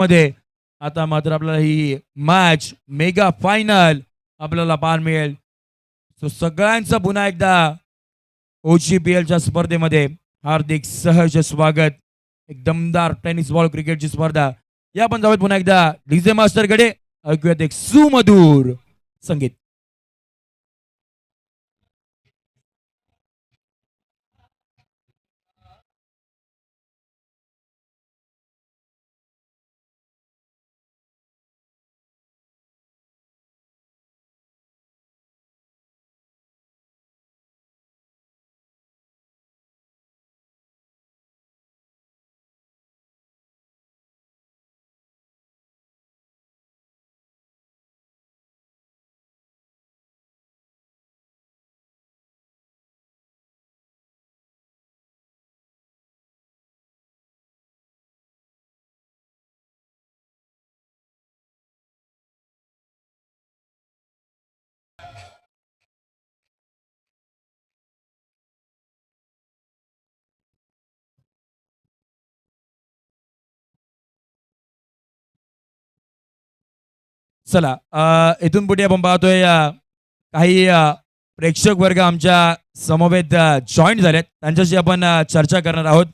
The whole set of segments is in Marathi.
मध्ये आता मात्र आपल्याला ही मॅच मेगा फायनल आपल्याला पाहायला मिळेल. सो सगळ्यांचं पुन्हा एकदा OGPLच्या स्पर्धेमध्ये हार्दिक सहर्ष स्वागत. एक दमदार टेनिस बॉल क्रिकेटची स्पर्धा. या पण जाऊयात पुन्हा एकदा डीजे मास्टरकडे. ऐकूयात एक सुमधुर संगीत. चला इथून पुढे आपण पाहतोय काही प्रेक्षक वर्ग आमच्या समवेत जॉईन झालेत. त्यांच्याशी आपण चर्चा करणार आहोत.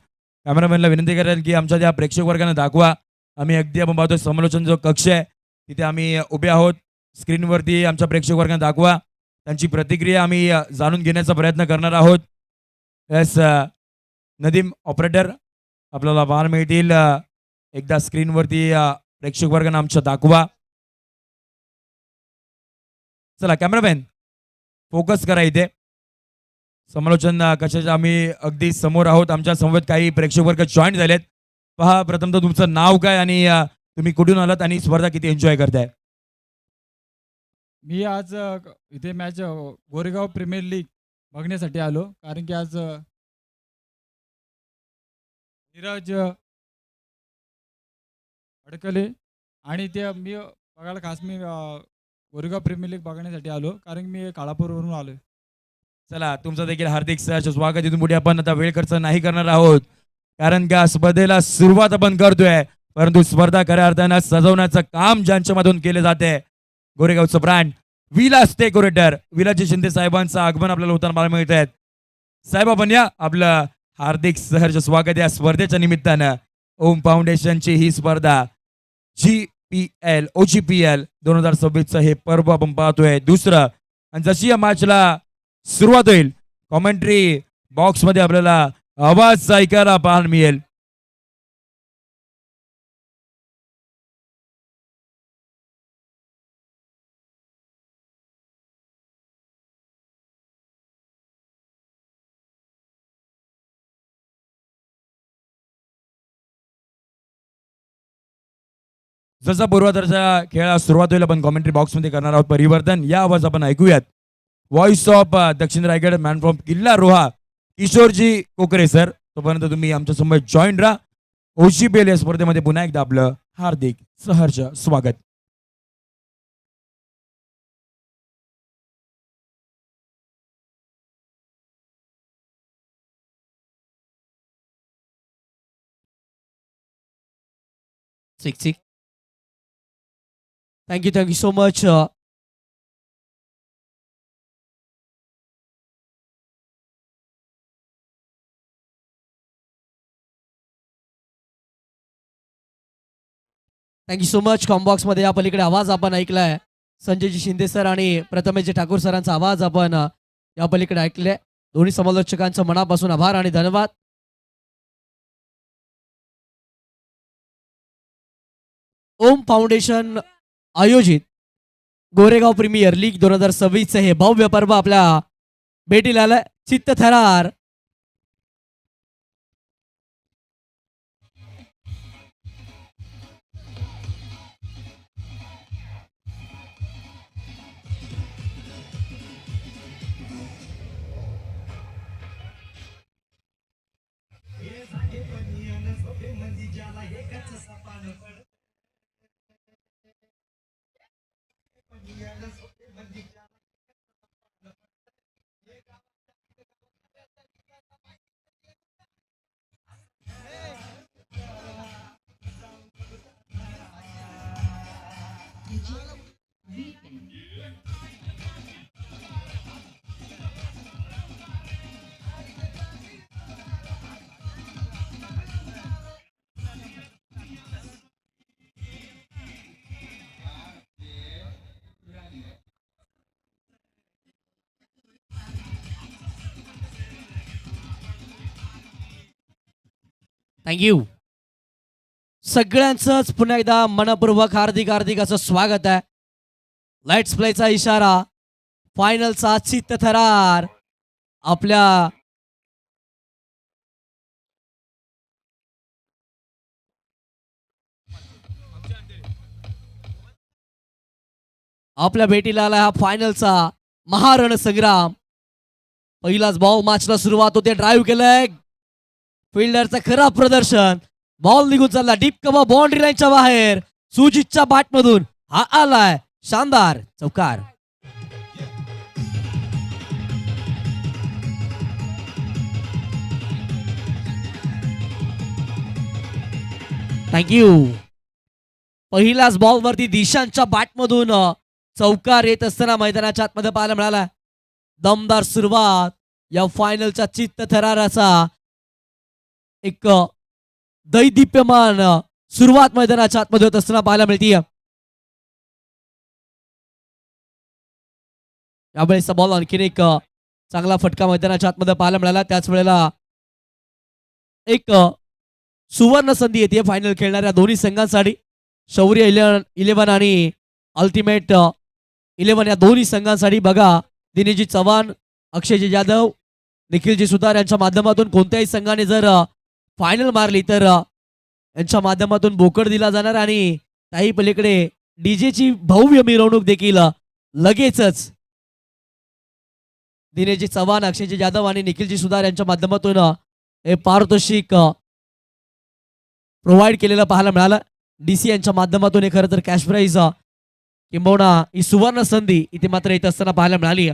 कॅमेरामॅनला विनंती करेल की आमच्या त्या प्रेक्षक वर्गाने दाखवा. आम्ही अगदी आपण पाहतोय समालोचन जो कक्ष आहे तिथे आम्ही उभे आहोत. स्क्रीनवरती आमच्या प्रेक्षक वर्गाने दाखवा. त्यांची प्रतिक्रिया आम्ही जाणून घेण्याचा प्रयत्न करणार आहोत. येस नदीम ऑपरेटर आपल्याला पाहायला मिळतील. एकदा स्क्रीनवरती प्रेक्षक वर्गाने आमच्या दाखवा. चला कॅमेरामॅन फोकस करा. इथे समालोचन कशाचे आम्ही अगदी समोर आहोत. आमच्या समवेत काही प्रेक्षक वर्ग जॉईन झालेत. पहा प्रथमतः तुमचं नाव काय आणि तुम्ही कुठून आलात आणि स्पर्धा किती एन्जॉय करताय? मी आज इथे मॅच गोरेगाव प्रीमियर लीग बघण्यासाठी आलो. कारण की आज नीरज अडकले आणि ते मी बघायला खास मी गोरेगाव प्रीमियर लीग बघण्यासाठी आलो. कारण की मी काळापूरवरून आलो. चला तुमचं देखील हार्दिक सहर्ष स्वागत. इथून पुढे आपण आता वेळ खर्च नाही करणार आहोत. कारण का स्पर्धेला सुरुवात आपण करतोय. परंतु स्पर्धा खऱ्या अर्थानं सजवण्याचं काम ज्यांच्यामधून केले जाते गोरेगावचं ब्रँड विलास डेकोरेटर विलासजी शिंदे साहेबांचं आगमन आपल्याला होताना पाहायला मिळत आहेत. साहेब आपण या. आपलं हार्दिक सहर्ष स्वागत या स्पर्धेच्या निमित्तानं. ओम फाउंडेशनची ही स्पर्धा GPL OGPL 2026 हे पर्व आपण पाहतोय दुसरं. आणि जशी या मॅचला सुरुवात होईल कॉमेंट्री बॉक्स मध्ये आपल्याला आवाज ऐकायला पाहायला मिळेल. जसा पूर्वाधारचा खेळाला सुरुवात होईल आपण कॉमेंट्री बॉक्स मध्ये करणार आहोत परिवर्तन. या आवाज आपण ऐकूयात. व्हॉइस ऑफ दक्षिण रायगड मॅन फ्रॉम किल्ला रोहा किशोरजी कोकरे सर. तोपर्यंत तुम्ही आमच्या समोर जॉईन राहा. OGPL या स्पर्धेमध्ये पुन्हा एकदा आपलं हार्दिक सहर्ष स्वागत. Six. Thank you so much. Thank you so much. Combox मध्ये या पलीकडे आवाज आपण ऐकलाय. संजयजी शिंदे सर आणि प्रथमेशजी ठाकूर सरांचा आवाज आपण या पलीकडे ऐकले. दोन्ही समालोचकांचं मनापासून आभार आणि धन्यवाद. ओम फाउंडेशन आयोजित गोरेगाव प्रीमियर लीग 2026 हे भव्य पर्व आपल्या भेटीला आलंय. चित्त थरार थँक्यू. सगळ्यांचंच पुन्हा एकदा मनपूर्वक हार्दिक हार्दिक असं स्वागत आहे. लाईट्स प्लेचा इशारा, फायनलचा चित्त थरार आपल्या आपल्या भेटीला आला हा फायनलचा महारण संग्राम. पहिलाच बॉल मॅचला सुरुवात होते. ड्राईव्ह केलंय, फिल्डरचं खराब प्रदर्शन, बॉल निघून चालला डीप कव्हर बाउंड्री लाईनच्या बाहेर. सुजितच्या बॅट मधून हा आलाय शानदार चौकार. थँक्यू. पहिल्याच बॉल वरती दिशांच्या बॅट मधून चौकार येत असताना मैदानाच्या आतमध्ये पाहायला मिळाला. दमदार सुरुवात या फायनलच्या चित्त थराराचा. एक दैदिप्यमान सुरुवात मैदानाच्या आतमध्ये होत असताना पाहायला मिळते. यावेळेस बॉल आणखीन एक चांगला फटका मैदानाच्या आतमध्ये पाहायला मिळाला. त्याच वेळेला एक सुवर्ण संधी येते फायनल खेळणाऱ्या दोन्ही संघांसाठी. शौर्य 11 आणि अल्टिमेट 11 या दोन्ही संघांसाठी. बघा, दिनेशजी चव्हाण, अक्षयजी जाधव, निखिलजी सुतार यांच्या माध्यमातून कोणत्याही संघाने जर फायनल मारली तर यांच्या माध्यमातून बोकड दिला जाणार आणि त्याही पलीकडे डीजेची भव्य मिरवणूक देखील लगेचच दिनेशजी चव्हाण, अक्षयजी जाधव आणि निखिलजी सुतार यांच्या माध्यमातून हे पारितोषिक प्रोव्हाइड केलेलं पाहायला मिळालं. डीसी यांच्या माध्यमातून हे खरं तर कॅश प्राईज किंबहुना ही सुवर्ण संधी इथे मात्र येत असताना पाहायला मिळाली.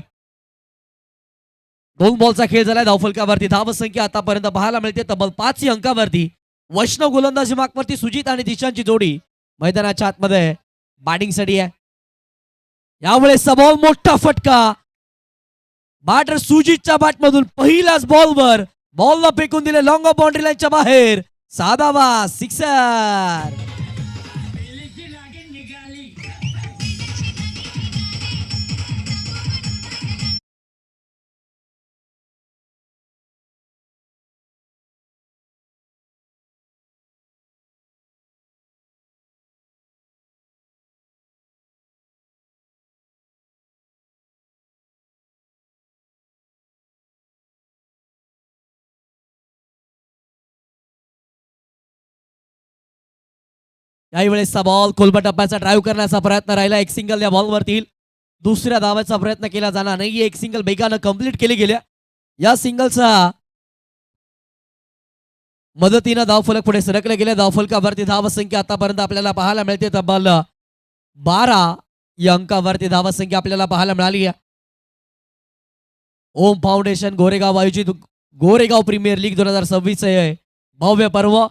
2 बॉलचा खेळ झालाय. धावफलकावरती धावसंख्या आतापर्यंत पाहायला मिळते तब्बल 5 अंकावरती. वैष्णव गोलंदाजी मार्कवरती सुजित आणि दिशांची जोडी मैदानाच्या आतमध्ये बॅटिंगसाठी आहे. यावेळेस बॉल मोठा फटका. बॅटर सुजितच्या बॅटमधून पहिल्याच बॉलवर बॉलला फेकून दिले लॉंग ऑफ बाउंड्री लाईनच्या बाहेर. साधावा सिक्सर. याही वेळेसचा बॉल कोलबा टप्प्याचा ड्राईव्ह करण्याचा प्रयत्न राहिला. एक सिंगल या बॉलवरती. दुसऱ्या धावाचा प्रयत्न केला जाणार नाही. एक सिंगल बेगानं कंप्लीट केली गेल्या. या सिंगलचा मदतीनं धावफलक पुढे सरकले गेले. धावफलकावरती धावसंख्या आतापर्यंत आपल्याला पाहायला मिळते तब्बल 12 या अंकावरती धावसंख्या आपल्याला पाहायला मिळाली. ओम फाउंडेशन गोरेगाव आयोजित गोरेगाव प्रीमियर लीग 2026 भव्य पर्व.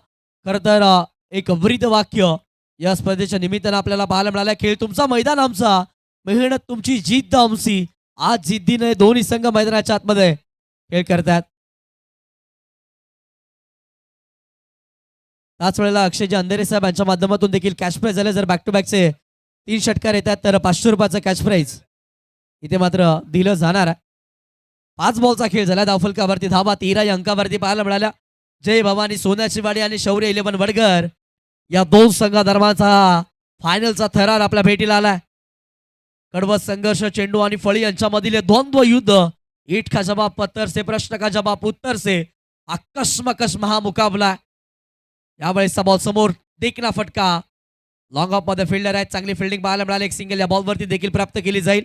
खरं तर एक ब्रीद वाक्य या स्पर्धेच्या निमित्तानं आपल्याला पाहायला मिळालं. खेळ तुमचा, मैदान आमचा, मेहनत तुमची, जिद्द आमची. आज जिद्दीने दोन्ही संघ मैदानाच्या आतमध्ये खेळ करतात. त्याच वेळेला अक्षयजी अंधेरे साहेब यांच्या माध्यमातून देखील कॅश प्राईज झाले. जर बॅक टू बॅकचे 3 षटकार येतात तर 500 रुपयाचं कॅश प्राईज इथे मात्र दिलं जाणार आहे. 5 बॉलचा खेळ झाला. धावफलकावरती धावा 13 या अंकावरती पाहायला मिळाल्या. जय भवानी सोन्याची वाडी आणि शौर्य 11 वडगर या 2 संघादरम्यानचा फायनलचा थरार आपल्या भेटीला आलाय. कडवत संघर्ष, चेंडू आणि फळी यांच्यामधील द्वंद्व युद्ध. ईट का जवाब पत्थर से, प्रश्न का जवाब उत्तर से, आकस्मकश महामुकाबला. यावेळेसचा बॉल समोर देखना फटका. लॉंग ऑफ मध्ये फिल्डर आहेत. चांगली फिल्डिंग पाहायला मिळाली. एक सिंगल या बॉलवरती देखील प्राप्त केली जाईल.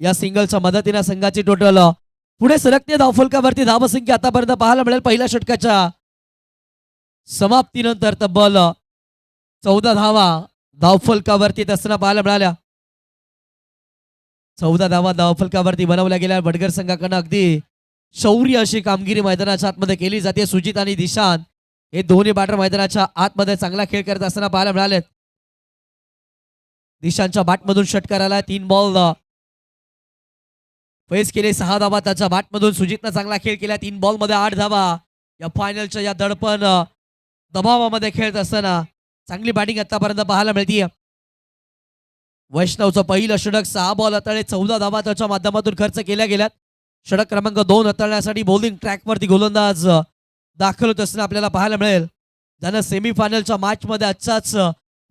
या सिंगलच्या मदतीने संघाची टोटल पुढे सरकते. धावफलकावरती धावसंख्या आतापर्यंत पाहायला मिळेल पहिल्या षटकाच्या समाप्तीनंतर तब्बल 14 धावा धावफलकावरती असताना पाहायला मिळाल्या. 14 धावा धावफलकावरती बनवल्या गेल्या. वडगर संघाकडनं अगदी शौर्य अशी कामगिरी मैदानाच्या आतमध्ये केली जाते. सुजित आणि दिशांत हे दोन्ही बॅटर मैदानाच्या आतमध्ये चांगला खेळ करत असताना पाहायला मिळालेत. दिशांच्या बॅटमधून षटकार आला. 3 बॉल फेस केले. 6 धावा त्याच्या बॅटमधून. सुजितनं चांगला खेळ केला. 3 बॉल मध्ये 8 धावा. या फायनलच्या या दडपण दबावामध्ये खेळत असताना चांगली बॅटिंग आतापर्यंत पाहायला मिळते. वैष्णवचं पहिलं षटक. 6 बॉल हाताळले. 14 धावा त्याच्या माध्यमातून खर्च केल्या गेल्यात. षटक क्रमांक 2 हाताळण्यासाठी बॉलिंग ट्रॅकवरती गोलंदाज दाखल होत असताना आपल्याला पाहायला मिळेल. ज्यानं सेमीफायनलच्या मॅचमध्ये आजच्याच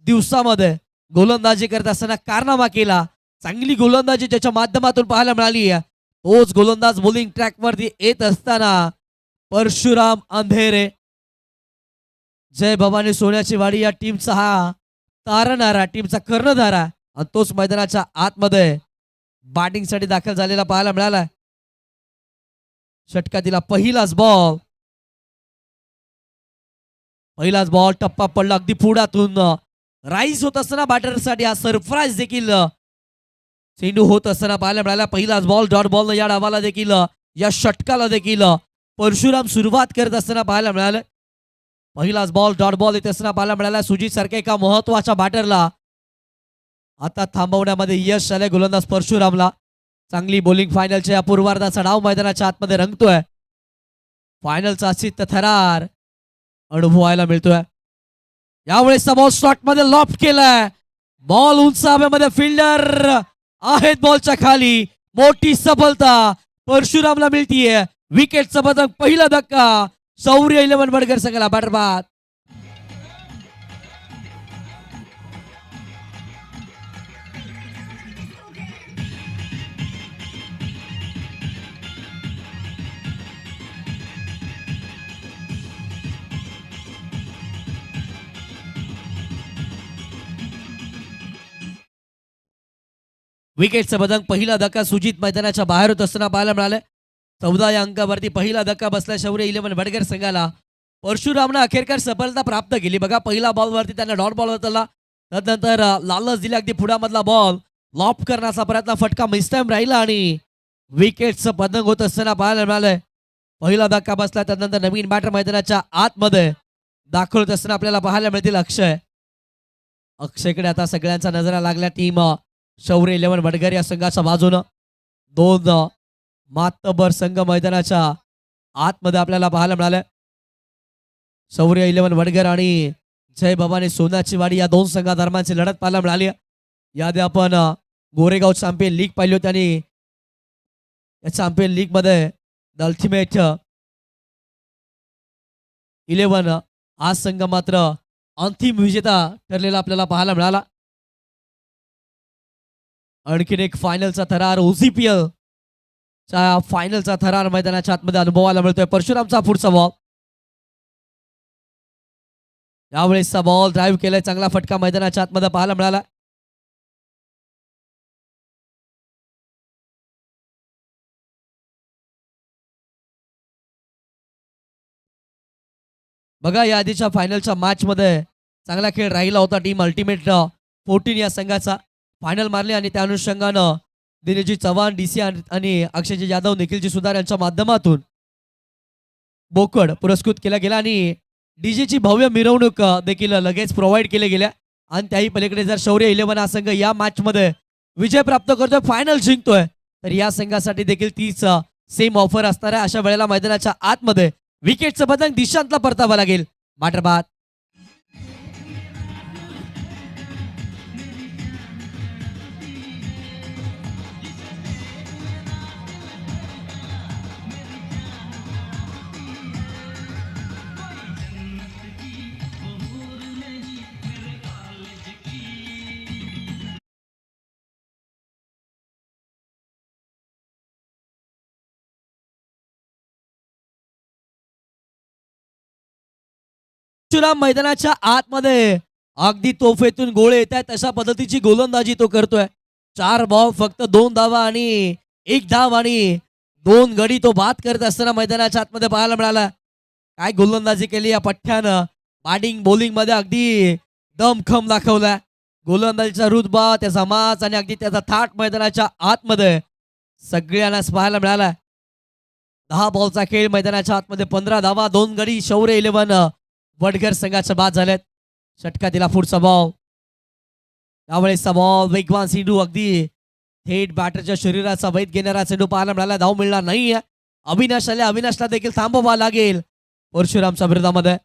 दिवसामध्ये गोलंदाजी करत असताना कारनामा केला. चांगली गोलंदाजी ज्याच्या माध्यमातून पाहायला मिळाली. तोच गोलंदाज बॉलिंग ट्रॅकवरती येत असताना परशुराम अंधेरे. जय भवानी सोन्याची वाडी या टीमचा हा तारणारा, टीमचा कर्णधार आहे आणि तोच मैदानाच्या आतमध्ये बॅटिंगसाठी दाखल झालेला पाहायला मिळाला. षटकातीला पहिलाच बॉल टप्पा पडला अगदी पुढातून. राईस होत असताना बॅटरसाठी हा सरप्राईज देखील चेंडू होत असताना पाहायला मिळाला. पहिलाच बॉल डॉट बॉल या डावाला देखील, या षटकाला देखील परशुराम सुरुवात करत असताना पाहायला मिळालं. पहिलाच बॉल डॉट बॉल येत असताना पाहायला मिळाला. सुजित सारख्या एका महत्वाच्या बॅटरला आता थांबवण्यामध्ये यश आलंय गोलंदाज परशुरामला. चांगली बॉलिंग फायनलच्या या पूर्वार्धाचा डाव मैदानाच्या आतमध्ये रंगतोय. फायनलचा असित थरार अनुभवायला मिळतोय. यावेळेस बॉल स्लॉट मध्ये लॉफ्ट केलाय. बॉल उंच हवेमध्ये. फिल्डर आहेत बॉलच्या खाली. मोठी सफलता परशुरामला मिळतीये. विकेटचा पदक. पहिला धक्का शौर्य 11 वडगर संघाला. बॅटर बाद. विकेटचं पदक. पहिला धक्का सुजित मैदानाच्या बाहेर होत असताना पाहायला मिळालं. 14 या अंकावरती पहिला धक्का बसला शौर्य 11 वडगर संघाला. परशुरामनं अखेरकार सफलता प्राप्त केली. बघा पहिला बॉलवरती त्यांना डॉट बॉल होता. त्यानंतर लालच दिली. अगदी पुढामधला बॉल लॉप करण्याचा प्रयत्न. फटका मिसटाईम राहिला आणि विकेटचं पतंग होत असताना पाहायला मिळालंय. पहिला धक्का बसला. त्यानंतर नवीन बॅटर मैदानाच्या आतमध्ये दाखल होत असताना आपल्याला पाहायला मिळतील अक्षयकडे आता सगळ्यांचा नजरा लागल्या. टीम शौर्य 11 वडगर या संघाच्या बाजूनं. 2 मातबर संघ मैदानाच्या आतमध्ये आपल्याला पाहायला मिळालं. शौर्य 11 वडगर आणि जय भवानी सोन्याची वाडी या 2 संघादरम्यानची लढत पाहायला मिळाली. याआधी आपण गोरेगाव चॅम्पियन लीग पाहिली होती आणि या चॅम्पियन लीग मध्ये द अल्टिमेट 11 हा संघ मात्र अंतिम विजेता ठरलेला आपल्याला पाहायला मिळाला. आणखीन एक फायनलचा थरार. OCPL च्या फायनलचा थरार मैदानाच्या आतमध्ये अनुभवायला मिळतोय. परशुरामचा पुढचा बॉल. यावेळेसचा बॉल ड्राईव्ह केलाय. चांगला फटका मैदानाच्या आतमध्ये पाहायला मिळाला. बघा या आधीच्या फायनलच्या मॅच मध्ये चांगला खेळ राहिला होता टीम अल्टिमेट 14 या संघाचा. फायनल मारले आणि त्या अनुषंगानं दिनेशजी चव्हाण, DC आणि अक्षयजी जाधव, निखिलजी सुधार यांच्या माध्यमातून बोकड पुरस्कृत केला गेला आणि डीजेची भव्य मिरवणूक देखील लगेच प्रोव्हाइड केल्या गेल्या. आणि त्याही पलीकडे जर शौर्य 11 हा संघ या मॅच मध्ये विजय प्राप्त करतोय, फायनल जिंकतोय, तर या संघासाठी देखील तीच सेम ऑफर असणार आहे. अशा वेळेला मैदानाच्या आतमध्ये विकेटचं पतंग दिशांतला परतावा लागेल. बॅटर बाद. परशुराम मैदानाच्या आतमध्ये अगदी तोफेतून गोळे येत आहेत अशा पद्धतीची गोलंदाजी तो करतोय. 4 बॉल फक्त 2 धावा आणि 1 धाव आणि 2 गडी तो बाद करत असताना मैदानाच्या आतमध्ये पाहायला मिळाला. काय गोलंदाजी केली या पठ्ठ्यानं. बॅटिंग बॉलिंग मध्ये अगदी दमखम दाखवला. गोलंदाजीचा रुतबा, त्याचा माच आणि अगदी त्याचा थाट मैदानाच्या आतमध्ये सगळ्यांनाच पाहायला मिळाला. 10 बॉलचा खेळ मैदानाच्या आतमध्ये 15 धावा 2 गडी शौर्य 11 वडगर संघाच्या बाद झालेत. षटकातीला पुढचा बॉल. त्यावेळेस बॉल वेगवान चेंडू अगदी थेट बॅटरच्या शरीराचा वेध घेणारा चेंडू पाहायला मिळाला. धाव मिळणार नाही. अविनाश आले, अविनाशला देखील थांबवा लागेल. परशुरामच्या विरोधामध्ये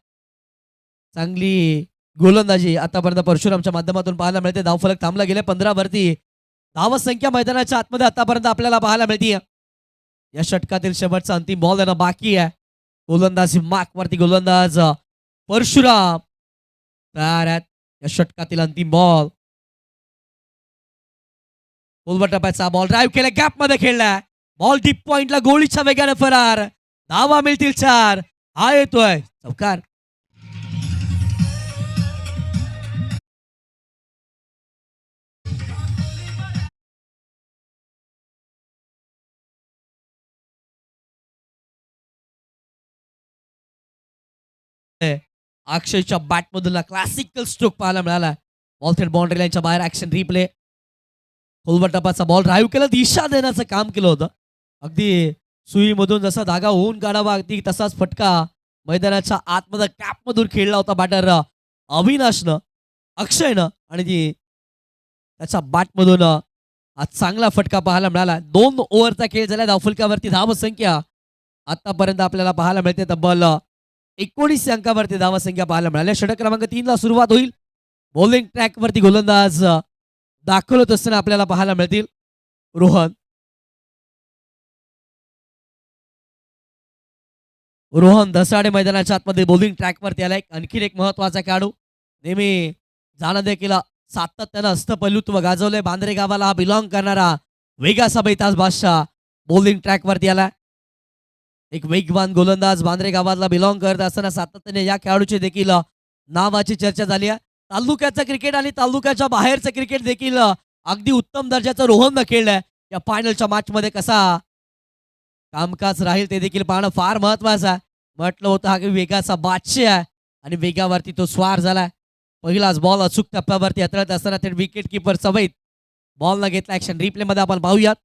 चांगली गोलंदाजी आतापर्यंत परशुरामच्या माध्यमातून पाहायला मिळते. धावफलक थांबला गेले 15 वरती. धावसंख्या मैदानाच्या आतमध्ये आतापर्यंत आपल्याला पाहायला मिळते. या षटकातील शेवटचा अंतिम बॉल येणं बाकी आहे. गोलंदाजी मार्क वरती गोलंदाज परशुराम तयार आहेत. या षटकातील अंतिम बॉल उलट टप्प्याचा बॉल ड्राईव्ह केला, गॅप मध्ये खेळलाय. बॉल डीप पॉइंटला गोळीच्या वेगाने फरार. धावा मिळतील 4. हा येतोय चौकार. अक्षयच्या बॅटमधून क्लासिकल स्ट्रोक पाहायला मिळाला. बॉल थेट बाउंड्री लाईनच्या बाहेर. Action replay. खोलवर टप्प्याचा बॉल ड्राईव्ह केला, दिशा देण्याचं काम केलं होतं. अगदी सुईमधून जसा धागा होऊन काढावा अगदी तसाच फटका मैदानाच्या आतमध्ये कॅपमधून खेळला होता बॅटर अविनाशनं, अक्षयनं, आणि ती त्याच्या बॅटमधून आज चांगला फटका पाहायला मिळाला. 2 ओव्हरचा खेळ झाला. धावफलकावरती धावसंख्या आतापर्यंत आपल्याला पाहायला मिळते तब्बल 19 अंकावरती धावसंख्या पाहायला मिळाल्या. षटक क्रमांक 3 ला सुरुवात होईल. बॉलिंग ट्रॅकवरती गोलंदाज दाखल होत असताना आपल्याला पाहायला मिळतील. रोहन धसाडे मैदानाच्या आतमध्ये बॉलिंग ट्रॅकवरती आलाय. आणखी एक महत्वाचा खेळाडू, नेहमी जाणं देखील सातत्यानं हस्तपैलुत्व गाजवलंय. बांद्रे गावाला हा बिलॉंग करणारा वेगाचा बेताज बादशाह बॉलिंग ट्रॅकवरती आलाय. एक वेगवान गोलंदाज बांद्रे गावाला बिलॉंग करत असताना सातत्याने या खेळाडूची देखील नावाची चर्चा झाली आहे. तालुक्याचं क्रिकेट आणि तालुक्याच्या बाहेरचं क्रिकेट देखील अगदी उत्तम दर्जाचं रोहननं खेळलंय. या फायनलच्या मॅच मध्ये कसा कामकाज राहील ते देखील पाहणं फार महत्वाचं आहे. म्हटलं होतं हा की वेगाचा बादशाह आहे आणि वेगावरती तो स्वार झालाय. पहिलाच बॉल अचूक टप्प्यावरती हाताळत असताना ते विकेट किपर सवयीत बॉल न घेतला. ऍक्शन रिप्ले मध्ये आपण पाहूयात.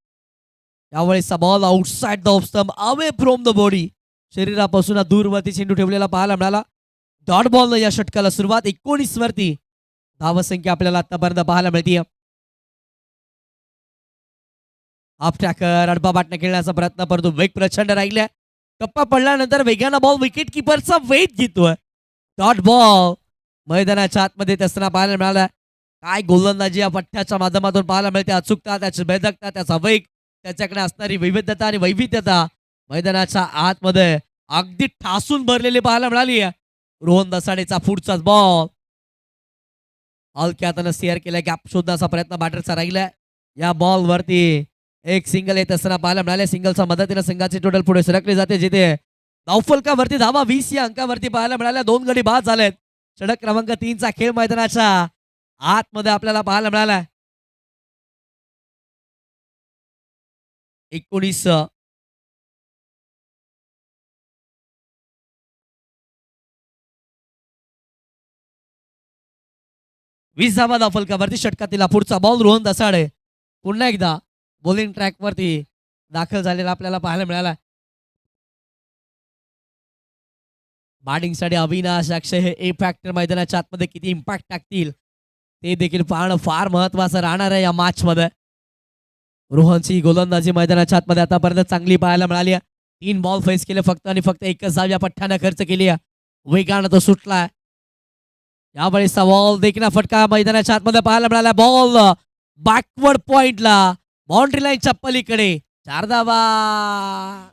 यावेळेसचा ball outside the off stump, away from the body, शरीरापासून दूरवरती चेंडू ठेवलेला पाहायला मिळाला. डॉट बॉल या षटकाला सुरुवात. 19 वरती धावसंख्या आपल्याला आतापर्यंत पाहायला मिळते. हाफ ट्रॅकर अडबा बाटणे खेळण्याचा प्रयत्न, परंतु वेग प्रचंड राहिलाय. टप्पा पडल्यानंतर वेगानं बॉल विकेट किपरचा वेध घेतोय. डॉट बॉल मैदानाच्या आतमध्ये असताना पाहायला मिळाला. काय गोलंदाजी या पठ्ठ्याच्या माध्यमातून पाहायला मिळते. अचूकता, त्याची बेधकता, त्याचा वेग, त्याच्याकडे असणारी विविधता आणि वैविध्यता मैदानाच्या आतमध्ये अगदी ठासून भरलेली पाहायला मिळाली. रोहन दसाडेचा पुढचाच बॉल हलक्या हातानं स्टेअर केलाय. गॅप शोधण्याचा प्रयत्न बॅटरचा राहिलाय. या बॉल वरती एक सिंगल येत असताना पाहायला मिळाले. सिंगलच्या मदतीने संघाची टोटल पुढे सरकली जाते, जिथे धावफलकावरती धावा 20 या अंकावरती पाहायला मिळाल्या. 2 गडी बाद झालेत. षटक क्रमांक 3 चा खेळ मैदानाच्या आतमध्ये आपल्याला पाहायला मिळाला. 19 20 धावा धावफलकावरती. षटकातील पुढचा बॉल रोहन दसाडे पुन्हा एकदा बॉलिंग ट्रॅक वरती दाखल झालेला आपल्याला पाहायला मिळाला. बॅटिंगसाठी अविनाश, अक्षय हे ए फॅक्टर मैदानाच्या आतमध्ये किती इम्पॅक्ट टाकतील ते देखील पाहणं फार महत्वाचं राहणार आहे या मॅच मध्ये. रोहनची गोलंदाजी मैदानाच्या आतमध्ये आतापर्यंत चांगली पाहायला मिळाली. 3 बॉल फेस केले फक्त आणि फक्त एकच धाव या पठ्ठ्यानं खर्च केली. वेगानं तो सुटलाय. यावेळेसचा बॉल देखील फटका मैदानाच्या आतमध्ये पाहायला मिळाला. बॉल बॅकवर्ड पॉइंटला, बाउंड्री लाईनच्या पलीकडे. 4 धावा.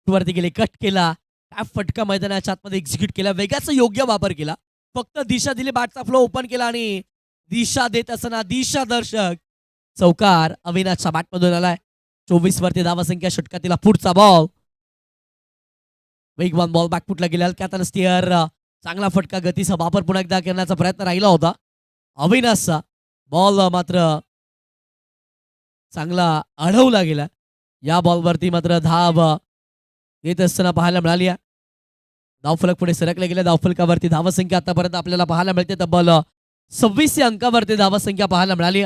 वरती गेले, कट केला. काय फटका मैदानाच्या आतमध्ये एक्झिक्यूट केला. वेगाचा योग्य वापर केला. फक्त दिशा दिली, बॅटचा फ्लो ओपन केला आणि दिशा देत असताना दिशा दर्शक चौकार अविनाशच्या बॅटमधून आलाय. 24 वरती धावसंख्या. षटकातील पुढचा बॉल वेगवान बॉल बॅकफुटला गेला. त्यात स्टिअर चांगला फटका, गतीचा वापर पुन्हा एकदा करण्याचा प्रयत्न राहिला होता अविनाशचा. बॉल मात्र चांगला अडवला गेला. या बॉलवरती मात्र धाव येत असताना पाहायला मिळाली. धावफलक पुढे सरकले गेले. धावफलकावरती धावसंख्या आतापर्यंत आपल्याला पाहायला मिळते तब्बल 26 अंकावरती धावसंख्या पाहायला मिळाली.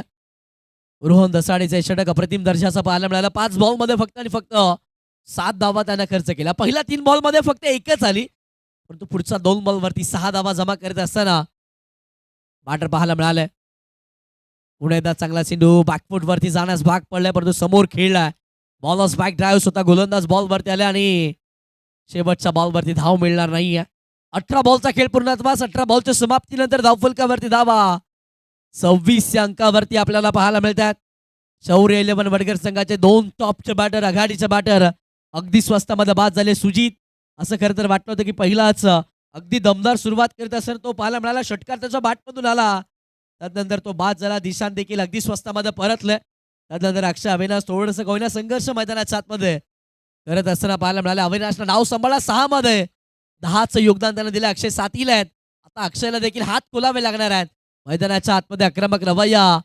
रोहन दसाडेचे षटक अप्रतिम दर्जाचा पाहायला मिळाला. 5 बॉलमध्ये फक्त आणि फक्त 7 धावा त्यानं खर्च केला. पहिल्या 3 बॉलमध्ये फक्त एकच आली, परंतु पुढच्या 2 बॉलवरती 6 धावा जमा करत असताना बॅटर पाहायला मिळालंय. पुन्हा एकदा चांगला चेंडू बॅकफूट वरती जाण्यास भाग पडलाय, परंतु समोर खेळलाय. बॉलर्स बॅक ड्राईव्ह होता, गोलंदाज बॉल वरती आले आणि शेवटच्या बॉलवरती धाव मिळणार नाहीये. 18 बॉलचा खेळ पूर्णत्वास. 18 बॉलच्या समाप्तीनंतर धावफलकावरती धावा 26 या अंकावरती आपल्याला पाहायला मिळतात. शौर्य 11 वडगर संघाचे 2 टॉपचे बॅटर, आघाडीचे बॅटर अगदी स्वस्तामध्ये बाद झाले. सुजित असं खरं तर वाटलं होतं की पहिलाच अगदी दमदार सुरुवात करत असेल, तो पाहायला मिळाला. षटकार त्याच्या बॅटमधून आला, त्यानंतर तो बाद झाला. दिशांत देखील अगदी स्वस्तामध्ये परतले. त्यानंतर अक्षय अविनाश थोडंसं गोयना संघर्ष मैदानाच्या आतमध्ये करत असताना पाहायला मिळाले. अविनाशला डाव सांभाळा 6 मध्ये 10चं योगदान त्यानं दिलं. अक्षय 7ला आहेत. आता अक्षयला देखील हात खोलावे लागणार आहेत. मैदानाच्या आतमध्ये आक्रमक रवैया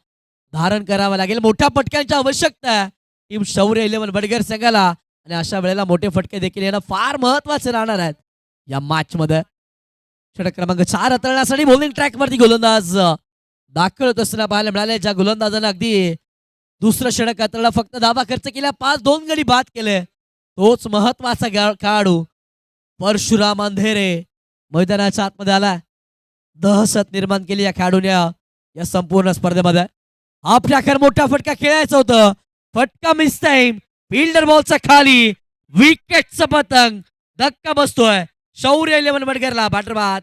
धारण करावा लागेल. मोठ्या फटक्यांची आवश्यकता आहे टीम शौर्य 11 वडगर संघाला, आणि अशा वेळेला मोठे फटके देखील येणं फार महत्वाचे राहणार आहेत या मॅच मध्ये. षटक क्रमांक 4 हाताळण्यासाठी बॉलिंग ट्रॅक वरती गोलंदाज दाखल होत असताना पाहायला मिळाले. ज्या गोलंदाजानं अगदी दुसरं षटक हाताळला, फक्त धावा खर्च केल्या, 5-2 गडी बाद केले, तोच महत्वाचा खेळाडू परशुराम अंधेरे मैदानाच्या आतमध्ये आला. दहशत निर्माण केली या खेळाडूने या संपूर्ण स्पर्धेमध्ये. आपल्याकडे मोठा फटका खेळायचा होतं, फटका मिस टाइम. फिल्डर बॉलचा खाली, विकेटचा पतंग, धक्का बसतोय शौर्य 11 वडगरला. बॅटर बाद.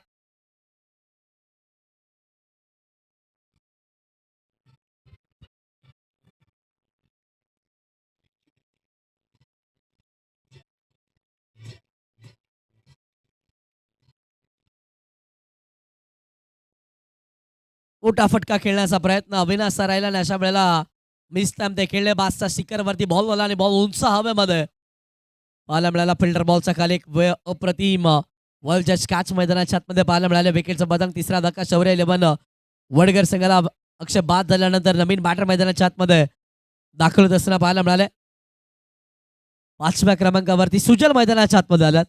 मोठा फटका खेळण्याचा प्रयत्न अविनाश राहिला, आणि अशा वेळेला मिस टाइम ते खेळले. बासचा शिखर वरती बॉल आला आणि बॉल उंच हवेमध्ये पाहायला मिळाला. फिल्डर बॉलचा खाली एक अप्रतिम वर्ल्ड जज कॅच मैदानाच्या आतमध्ये पाहायला मिळाले. विकेटचा पतंग. तिसरा धक्का शौर्य 11 वडगर संघाला. अक्षय बाद झाल्यानंतर नवीन बॅटर मैदानाच्या आतमध्ये दाखल होत असताना पाहायला मिळाले. 5व्या क्रमांकावरती सुजल मैदानाच्या आतमध्ये आल्यात.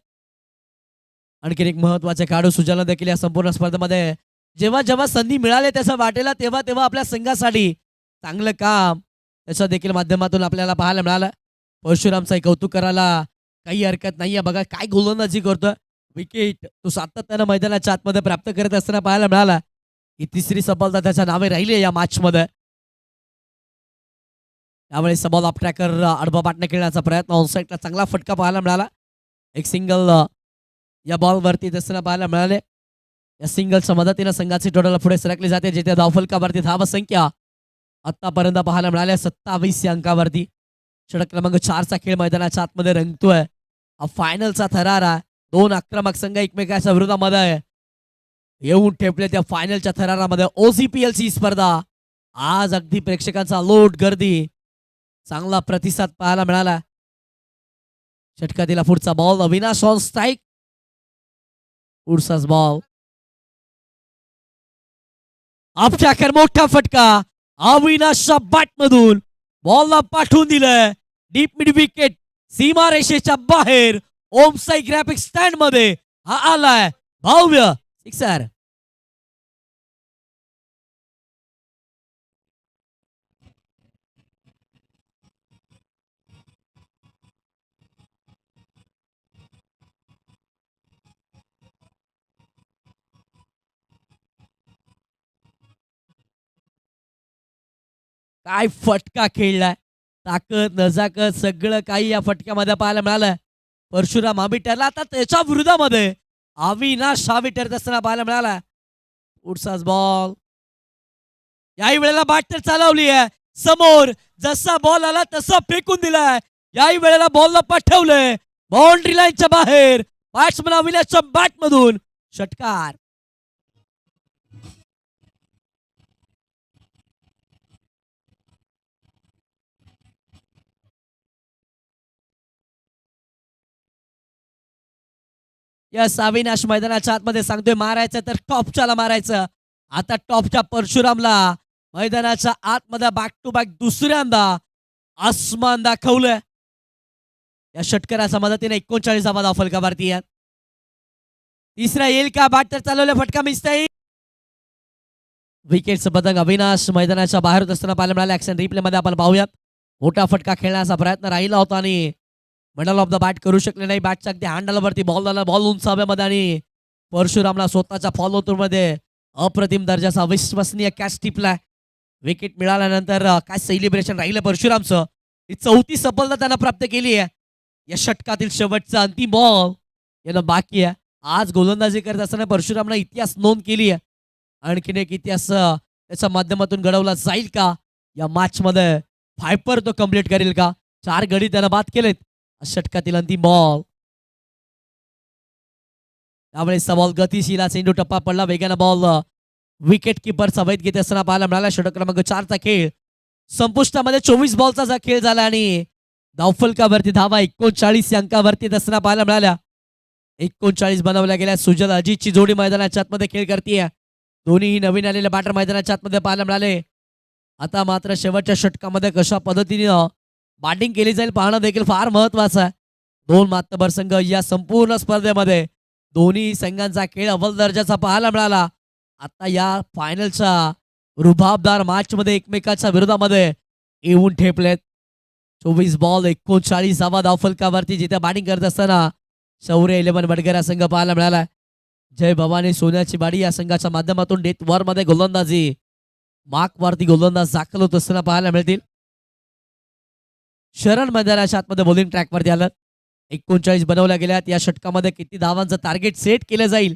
आणखी एक महत्वाचे खेळाडू सुजलनं देखील या संपूर्ण स्पर्धेमध्ये जेव्हा जेव्हा संधी मिळाली त्याच्या वाटेला, तेव्हा तेव्हा आपल्या संघासाठी चांगलं काम त्याच्या देखील माध्यमातून आपल्याला पाहायला मिळालं. परशुरामचं कौतुक करायला काही हरकत नाहीये. बघा काय गोलंदाजी करतोय. विकेट तो सातत्यानं मैदानाच्या आतमध्ये प्राप्त करत असताना पाहायला मिळाला. ही तिसरी सफलता त्याच्या नावे राहिली या मॅच मध्ये. त्यावेळी सबॉल ऑफ ट्रॅकर आडवा पाटणे खेळण्याचा प्रयत्न, ऑनसाईडला चांगला फटका पाहायला मिळाला. एक सिंगल या बॉलवरती असताना पाहायला मिळाले. या सिंगलच्या मदतीनं संघाची टोटल पुढे सरकली जाते, जिथे धावफलकावरती धाव संख्या आतापर्यंत पाहायला मिळाल्या 27 या अंकावरती. षटक क्रमांक 4चा खेळ मैदानाच्या आतमध्ये रंगतोय. हा फायनलचा थरारा. 2 आक्रमक संघ एकमेकाच्या विरोधामध्ये येऊन ठेपले. त्या फायनलच्या थरारामध्ये OCPLची स्पर्धा आज अगदी प्रेक्षकांचा लोट गर्दी, चांगला प्रतिसाद पाहायला मिळाला. षटकातील पुढचा बॉल अविनाश ऑन स्ट्राईक. पुढचाच बॉल आपल्याकडे मोठा फटका अविनाशच्या बॅटमधून बॉलला पाठवून दिलंय डीप मिड विकेट सीमारेषेच्या बाहेर. ओमसाई ग्राफिक स्टँड मध्ये हा आलाय भव्य सिक्सर. काय फटका खेळलाय. ताकद नजाकत सगळं काही या फटक्यामध्ये पाहायला मिळालं. परशुराम आम्ही ठरला, आता त्याच्या विरोधामध्ये अविनाश हा ठरत असताना पाहायला मिळाला. पुढचाच बॉल. याही वेळेला बॅट तर चालवली आहे समोर, जसा बॉल आला तसा फेकून दिलाय. याही वेळेला बॉलला पाठवलंय बाउंड्री लाईनच्या बाहेर. बॅट्समन अविनाशच्या बॅटमधून षटकार. यस, अविनाश मैदानाच्या आतमध्ये सांगतोय मारायचं तर टॉपच्याला मारायचं. आता टॉपच्या परशुरामला मैदानाच्या आतमध्ये बॅक टू बॅक दुसऱ्यांदा आसमान दाखवलंय. या षटकाराच्या मदतीने 39 धावा फलकावरती आहेत. तिसरा येईल का? बॅट तर चालवलं, फटका मिस नाही. विकेटचं पतंग अविनाश मैदानाच्या बाहेर होत असताना पाहायला मिळालं. ऍक्शन रिप्ले मध्ये आपण पाहूयात. मोठा फटका खेळण्याचा प्रयत्न राहिला होता आणि मिडल ऑफ द बॅट करू शकले नाही. बॅटच्या अगदी हँडलवरती बॉल झाला. बॉल उंच हवेमध्ये आणि परशुरामला स्वतःच्या फॉलो थ्रू मध्ये अप्रतिम दर्जाचा अविश्वसनीय कॅच टिपलाय. विकेट मिळाल्यानंतर काय सेलिब्रेशन राहिलं परशुरामचं. ही 4थी सफलता त्यांना प्राप्त केली आहे. या षटकातील शेवटचा अंतिम बॉल यानं बाकी आहे. आज गोलंदाजी करत असताना परशुरामनं इतिहास नोंद केली आहे. आणखीन एक इतिहास त्याच्या माध्यमातून घडवला जाईल का या मॅच मध्ये? फायपर तो कम्प्लीट करेल का? 4 गडी त्यानं बाद केलेत. षटकातील अंतिम बॉल. त्यावेळेस बॉल गतिशील चेंडू टप्पा पडला. वेगानं बॉल विकेट किपरचा वैध घेत असताना पाहायला मिळाला. षटक क्रमांक 4चा खेळ संपुष्टामध्ये 24 बॉलचा खेळ झाला आणि धावफलकावरती धावा 39 या अंकावरती असताना पाहायला मिळाल्या. 39 बनवल्या गेल्या. सुजल अजितची जोडी मैदानाच्या आतमध्ये खेळ करतीये. दोन्ही नवीन आलेले बॅटर मैदानाच्या आतमध्ये पाहायला मिळाले. आता मात्र शेवटच्या षटकामध्ये कशा पद्धतीने बॅटिंग केली जाईल पाहणं देखील फार महत्वाचं आहे. 2 मातबर संघ या संपूर्ण स्पर्धेमध्ये दोन्ही संघांचा खेळ अव्वल दर्जाचा पाहायला मिळाला. आता या फायनलच्या रुबाबदार मॅच मध्ये एकमेकाच्या विरोधामध्ये येऊन ठेपलेत. 24 बॉल 39 धावफलकावरती जिथे बॅटिंग करत असताना शौर्य 11 वडगरा संघ पाहायला मिळाला. जय भवानी सोन्याची बाडी या संघाच्या माध्यमातून डेथ वर मध्ये गोलंदाजी मार्कवरती गोलंदाज दाखल होत असताना पाहायला मिळतील. शरण मैदानाच्या आतमध्ये बॉलिंग ट्रॅकवरती आलं. 39 बनवल्या गेल्यात. या षटकामध्ये किती धावांचं टार्गेट सेट केलं जाईल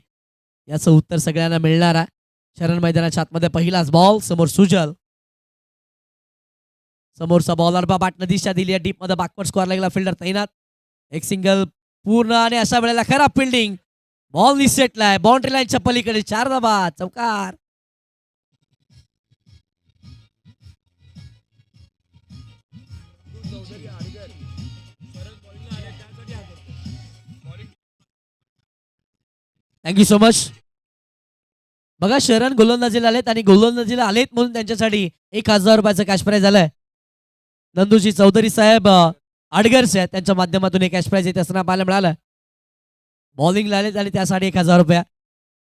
याचं उत्तर सगळ्यांना मिळणार आहे. शरण मैदानाच्या आतमध्ये पहिलाच बॉल. समोर सुजल. समोरचा बॉलर बॅटनं दिशा दिली आहे. डीप मध्ये बॅकवर्ड स्क्वेअर लागला. फिल्डर तैनात. एक सिंगल पूर्ण आणि अशा वेळेला खराब फिल्डिंग. बॉल निसटलाय बाउंड्री लाईनच्या पलीकडे. 4 धावा. चौकार. Thank you so much. बघा शरण गोलंदाजीला आलेत आणि गोलंदाजीला आलेत म्हणून त्यांच्यासाठी 1000 रुपयाचं कॅश प्राइज झालंय. नंदूजी चौधरी साहेब आडगर्स आहेत त्यांच्या माध्यमातून एक कॅश प्राइज येत असताना पाहायला मिळालं. बॉलिंगला आलेत आणि त्यासाठी 1000 रुपया.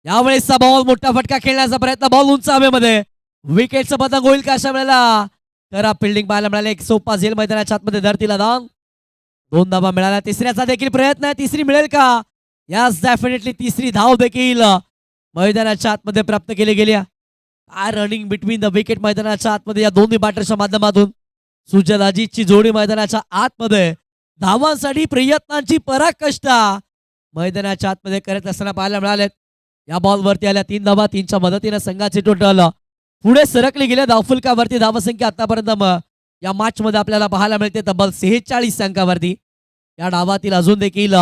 यावेळेसचा बॉल मोठा फटका खेळण्याचा प्रयत्न. बॉल उंच हवेमध्ये. विकेटचं पतंग होईल का अशा वेळेला? खराब फिल्डिंग पाहायला मिळाले. एक सोपा झेल मैदानाच्या आतमध्ये धरतीला धाव. 2 धावा मिळाल्या. तिसऱ्याचा देखील प्रयत्न आहे. तिसरी मिळेल का? यास डेफिनेटली तिसरी धाव देखील मैदानाच्या आतमध्ये प्राप्त केली गेली. काय रनिंग बिटवीन द विकेट मैदानाच्या आतमध्ये या दोन्ही बॅटरच्या माध्यमातून. सुजल अजितची जोडी मैदानाच्या आतमध्ये धावांसाठी प्रयत्नांची पराकाष्ठा मैदानाच्या आतमध्ये करत असताना पाहायला मिळालेत. या बॉलवरती आल्या 3 धावा. 3च्या मदतीने संघाचे टोटल पुढे सरकले गेले. धावफलकावरती धावसंख्या आतापर्यंत या मॅच मध्ये आपल्याला पाहायला मिळते तब्बल 46 अंकावरती. या डावातील अजून देखील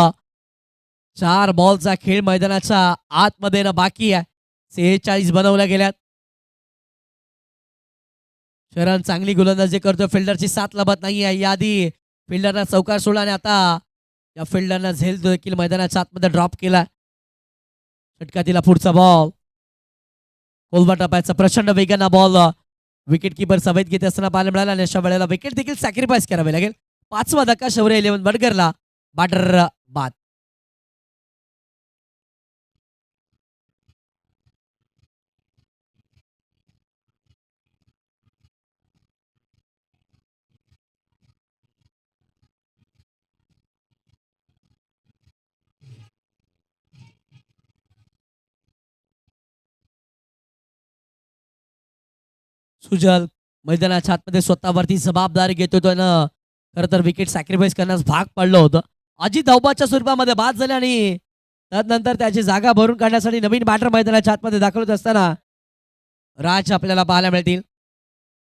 4 बॉलचा खेळ मैदानाच्या आतमध्ये ना बाकी आहे. 46 बनवल्या गेल्यात. शरण चांगली गोलंदाजी करतो. फिल्डरची साथ लाभत नाहीये. याआधी फिल्डरला चौकार सोडला आणि आता या फिल्डरनं झेल देखील मैदानाच्या आतमध्ये ड्रॉप केला. षटकातील पुढचा बॉल. कोलवा टप्प्याचा प्रचंड वेगानं बॉल विकेट किपर सवैत घेत असताना पाहायला मिळाला आणि अशा वेळेला विकेट देखील सॅक्रिफाईस करावी लागेल. 5वा धक्का शौर्य 11 वडगरला. बॅटर बाद. सुजल मैदानाच्या आतमध्ये स्वतःवरती जबाबदारी घेतो. त्यानं खरं तर विकेट सॅक्रिफाईस करण्यास भाग पडलं होतं. अजित धावबाच्या स्वरूपामध्ये बाद झाले आणि त्यानंतर त्याची जागा भरून काढण्यासाठी नवीन बॅटर मैदानाच्या आतमध्ये दाखल होत असताना राज आपल्याला पाहायला मिळतील.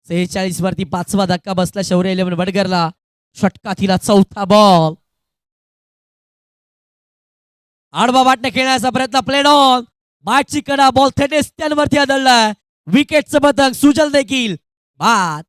46 वरती 5वा धक्का बसला शौर्य 11 वडगरला. षटकातील 4था बॉल. आडवा बाटने खेळण्याचा प्रयत्न. Played on. बॅटची कडा. बॉल थेट स्टॅनवरती आदळलाय. विकेटचं पतंग. सुजल देखील बाद.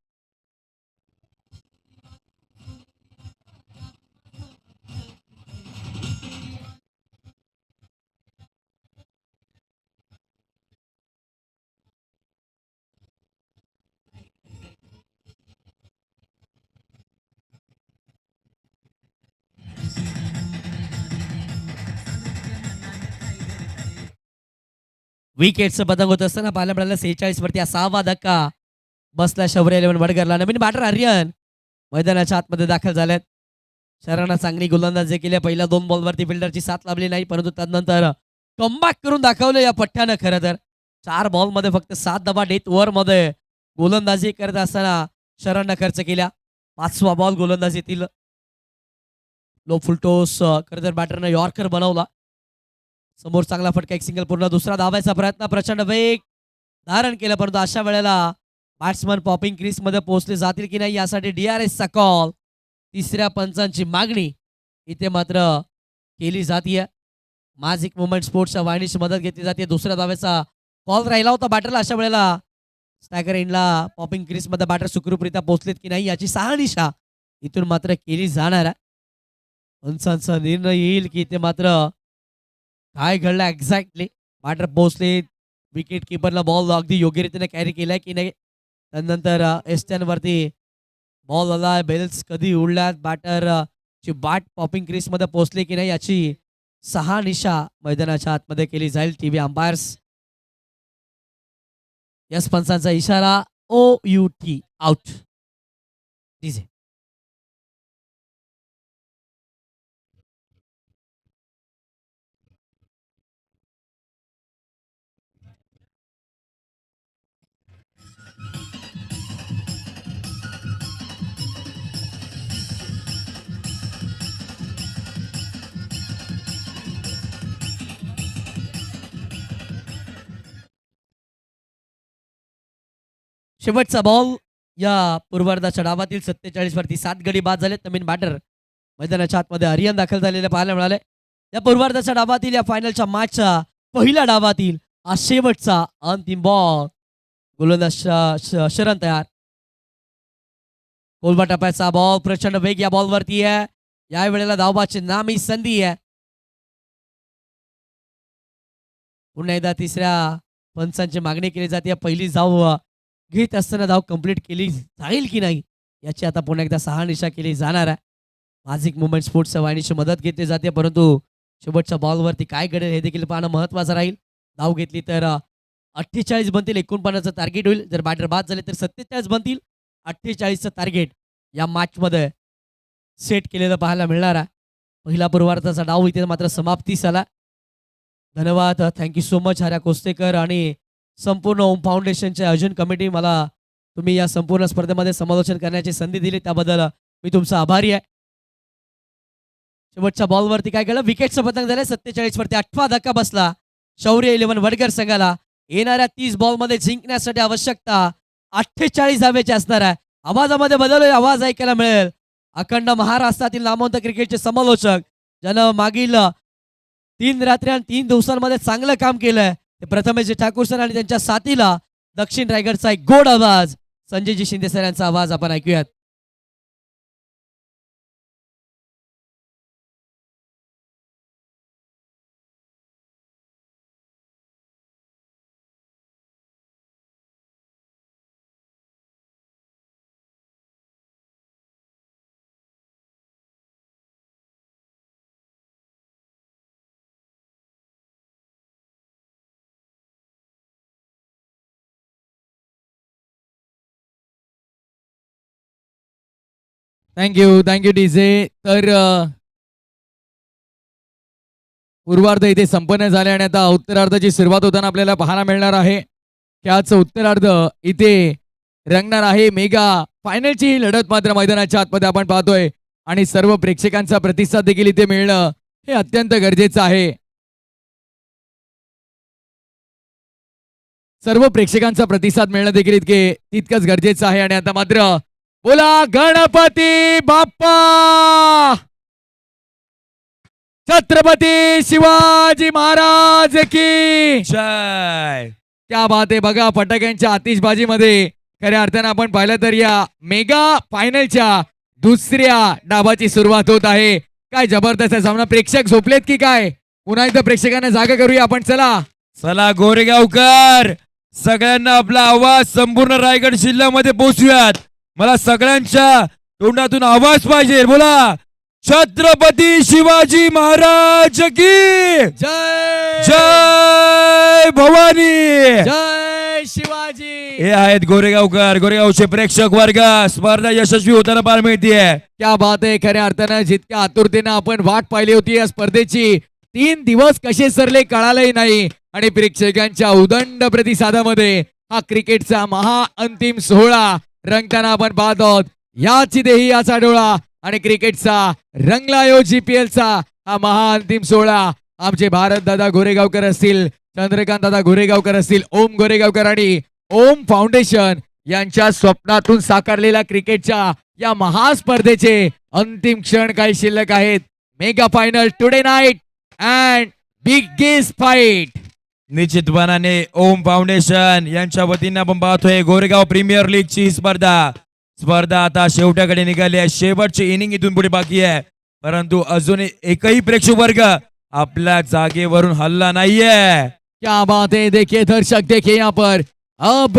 विकेटचं पतंग होत असताना पाहायला मिळालं 46 वरती 6वा धक्का बसला शौर्य 11 वडगरला. नवीन बॅटर आर्यन मैदानाच्या आतमध्ये दाखल झाल्यात. शरणानं चांगली गोलंदाजी केली. पहिल्या 2 बॉलवरती फिल्डरची साथ लाभली नाही, परंतु त्यानंतर कमबॅक करून दाखवलं या पठ्ठ्यानं. खरं तर 4 बॉलमध्ये फक्त 7 धावा डेथ ओव्हरमध्ये गोलंदाजी करत असताना शरणनं खर्च केल्या. 5वा बॉल गोलंदाजीतील लो फुलटोस खरं तर बॅटरनं यॉर्कर बनवला. समोर चांगला फटका, एक सिंगल पूर्ण. दुसरा धावायचा प्रयत्न, प्रचंड वेग धारण केलं, परंतु अशा वेळेला बॅट्समन पॉपिंग क्रीज मध्ये पोहोचले जातील की नाही यासाठी DRSचा कॉल. तिसऱ्या पंचांची मागणी इथे मात्र केली जातीये. मॅजिक मुवमेंट स्पोर्ट्सच्या वाहिनीची मदत घेतली जाते. दुसऱ्या धावेचा कॉल राहिला होता बॅटरला. अशा वेळेला स्टॅगर एंडला पॉपिंग क्रीज मध्ये बॅटर सुखरूपरित्या पोहोचलेत की नाही याची शहानिशा इथून मात्र केली जाणार आहे. पंचांचा निर्णय येईल की इथे मात्र काय घडलं एक्झॅक्टली. बॅटर पोहोचले, विकेट किपरला बॉल अगदी योग्य रीतीने कॅरी केलाय की नाही. त्यानंतर एस्टन वरती बॉल आला, बेल्स कधी उडल्यात, बॅटर ची बॅट पॉपिंग क्रीज मध्ये पोहोचली की नाही याची शहानिशा मैदानाच्या आतमध्ये केली जाईल. टीव्ही अंपायर्स यस पंचांचा इशारा OUT आउट. डीजे शेवटचा बॉल या पूर्वार्धाच्या डावातील 47 वरती 7 गडी बाद झाले. नवीन बॅटर मैदानाच्या आतमध्ये आर्यन दाखल झालेले पाहायला मिळाले. या पूर्वार्धाच्या डावातील या फायनलच्या मॅचच्या पहिल्या डावातील हा शेवटचा अंतिम बॉल. गोलंदाज शरण तयार. कोलबा टप्प्याचा बॉल, प्रचंड वेग या बॉलवरती आहे. या वेळेला धावबाची नामी संधी आहे. पुन्हा एकदा तिसऱ्या पंचांची मागणी केली जाते. पहिली धाव घेत असताना धाव कंप्लीट केली जाईल की नाही याची आता पुन्हा एकदा शहानिशा केली जाणार आहे. मॅजिक मुवमेंट स्पोर्ट्सच्या वाहिनीची मदत घेतली जाते, परंतु शेवटच्या बॉलवरती काय घडेल हे देखील पाहणं महत्वाचं राहील. धाव घेतली तर 48 बनतील, 49चं टार्गेट होईल. जर बॅटर बाद झाले तर 47 बनतील. 48चं टार्गेट या मॅचमध्ये सेट केलेलं पाहायला मिळणार आहे. पहिला पूर्वार्धाचा डाव इथे मात्र समाप्तीस आला. धन्यवाद, थँक्यू सो मच हर्या कोस्तेकर आणि संपूर्ण ओम फाउंडेशनचे आयोजन कमिटी. मला तुम्ही या संपूर्ण स्पर्धेमध्ये समालोचन करण्याची संधी दिली त्याबद्दल मी तुमचा आभारी आहे. शेवटच्या बॉलवरती काय केलं, विकेटचं पतंग झालं. 47 वरती 8वा धक्का बसला शौर्य 11 वडगर संघाला. येणाऱ्या 30 बॉलमध्ये जिंकण्यासाठी आवश्यकता 48 धावेची असणार आहे. आवाजामध्ये बदल होईल, आवाज ऐकायला मिळेल. अखंड महाराष्ट्रातील नामवंत क्रिकेटचे समालोचक ज्यानं मागील 3 रात्री आणि 3 दिवसांमध्ये चांगलं काम केलंय ते प्रथमेशजी ठाकूर सर आणि त्यांच्या साथीला दक्षिण रायगडचा एक गोड आवाज संजयजी शिंदे सर यांचा आवाज आपण ऐकूयात. Thank you DJ. तर पूर्वार्ध इथे संपन्न झाले आणि आता उत्तरार्धाची सुरुवात होताना आपल्याला पाहायला मिळणार आहे. त्याच उत्तरार्ध इथे रंगणार आहे. मेगा फायनलची ही लढत मात्र मैदानाच्या आतमध्ये आपण पाहतोय आणि सर्व प्रेक्षकांचा प्रतिसाद देखील इथे मिळणं हे अत्यंत गरजेचं आहे. सर्व प्रेक्षकांचा प्रतिसाद मिळणं देखील इतके तितकंच गरजेचं आहे. आणि आता मात्र बोला गणपती बाप्पा, छत्रपती शिवाजी महाराज की जय. क्या बात आहे. बघा फटाक्यांच्या आतिषबाजीमध्ये खऱ्या अर्थानं आपण पाहिलं तर या मेगा फायनलच्या दुसऱ्या डावाची सुरुवात होत आहे. काय जबरदस्त सामना. प्रेक्षक झोपलेत की काय? पुन्हा एकदा प्रेक्षकांना जागा करूया आपण. चला गोरेगावकर, सगळ्यांना आपला आवाज संपूर्ण रायगड जिल्ह्यामध्ये पोहोचूयात. मला सगळ्यांच्या तोंडातून आवाज पाहिजे. बोला छत्रपती शिवाजी महाराज की जय जय. जय भवानी. जय शिवाजी. हे आहेत गोरेगावकर, गोरेगावचे प्रेक्षक वर्ग. स्पर्धा यशस्वी होताना पाहायला मिळतीये. क्या बात आहे. खऱ्या अर्थानं जितक्या आतुरतेनं आपण वाट पाहिली होती या स्पर्धेची, 3 दिवस कसे सरले कळालंही नाही आणि प्रेक्षकांच्या उदंड प्रतिसादामध्ये हा क्रिकेटचा महाअंतिम सोहळा रंगताना आपण पाहत आहोत. याची देही याचा डोळा आणि क्रिकेटचा रंगलायो GPLचा हा महाअंतिम सोहळा. आमचे भारत दादा गोरेगावकर असतील, चंद्रकांत दादा गोरेगावकर असतील, ओम गोरेगावकर आणि ओम फाउंडेशन यांच्या स्वप्नातून साकारलेल्या क्रिकेटच्या या महास्पर्धेचे अंतिम क्षण काही शिल्लक आहेत. Mega final today night and biggest fight. निश्चितपणाने ओम फाउंडेशन यांच्या वतीने आपण पाहतोय गोरेगाव प्रीमियर लीगची ही स्पर्धा आता शेवटाकडे निघाली आहे. शेवटची इनिंग इथून पुढे बाकी आहे, परंतु अजून एकही प्रेक्षक वर्ग आपल्या जागेवरून हल्ला नाहीये. क्या बात है. देखिए दर्शक, देखिए यहाँ पर अब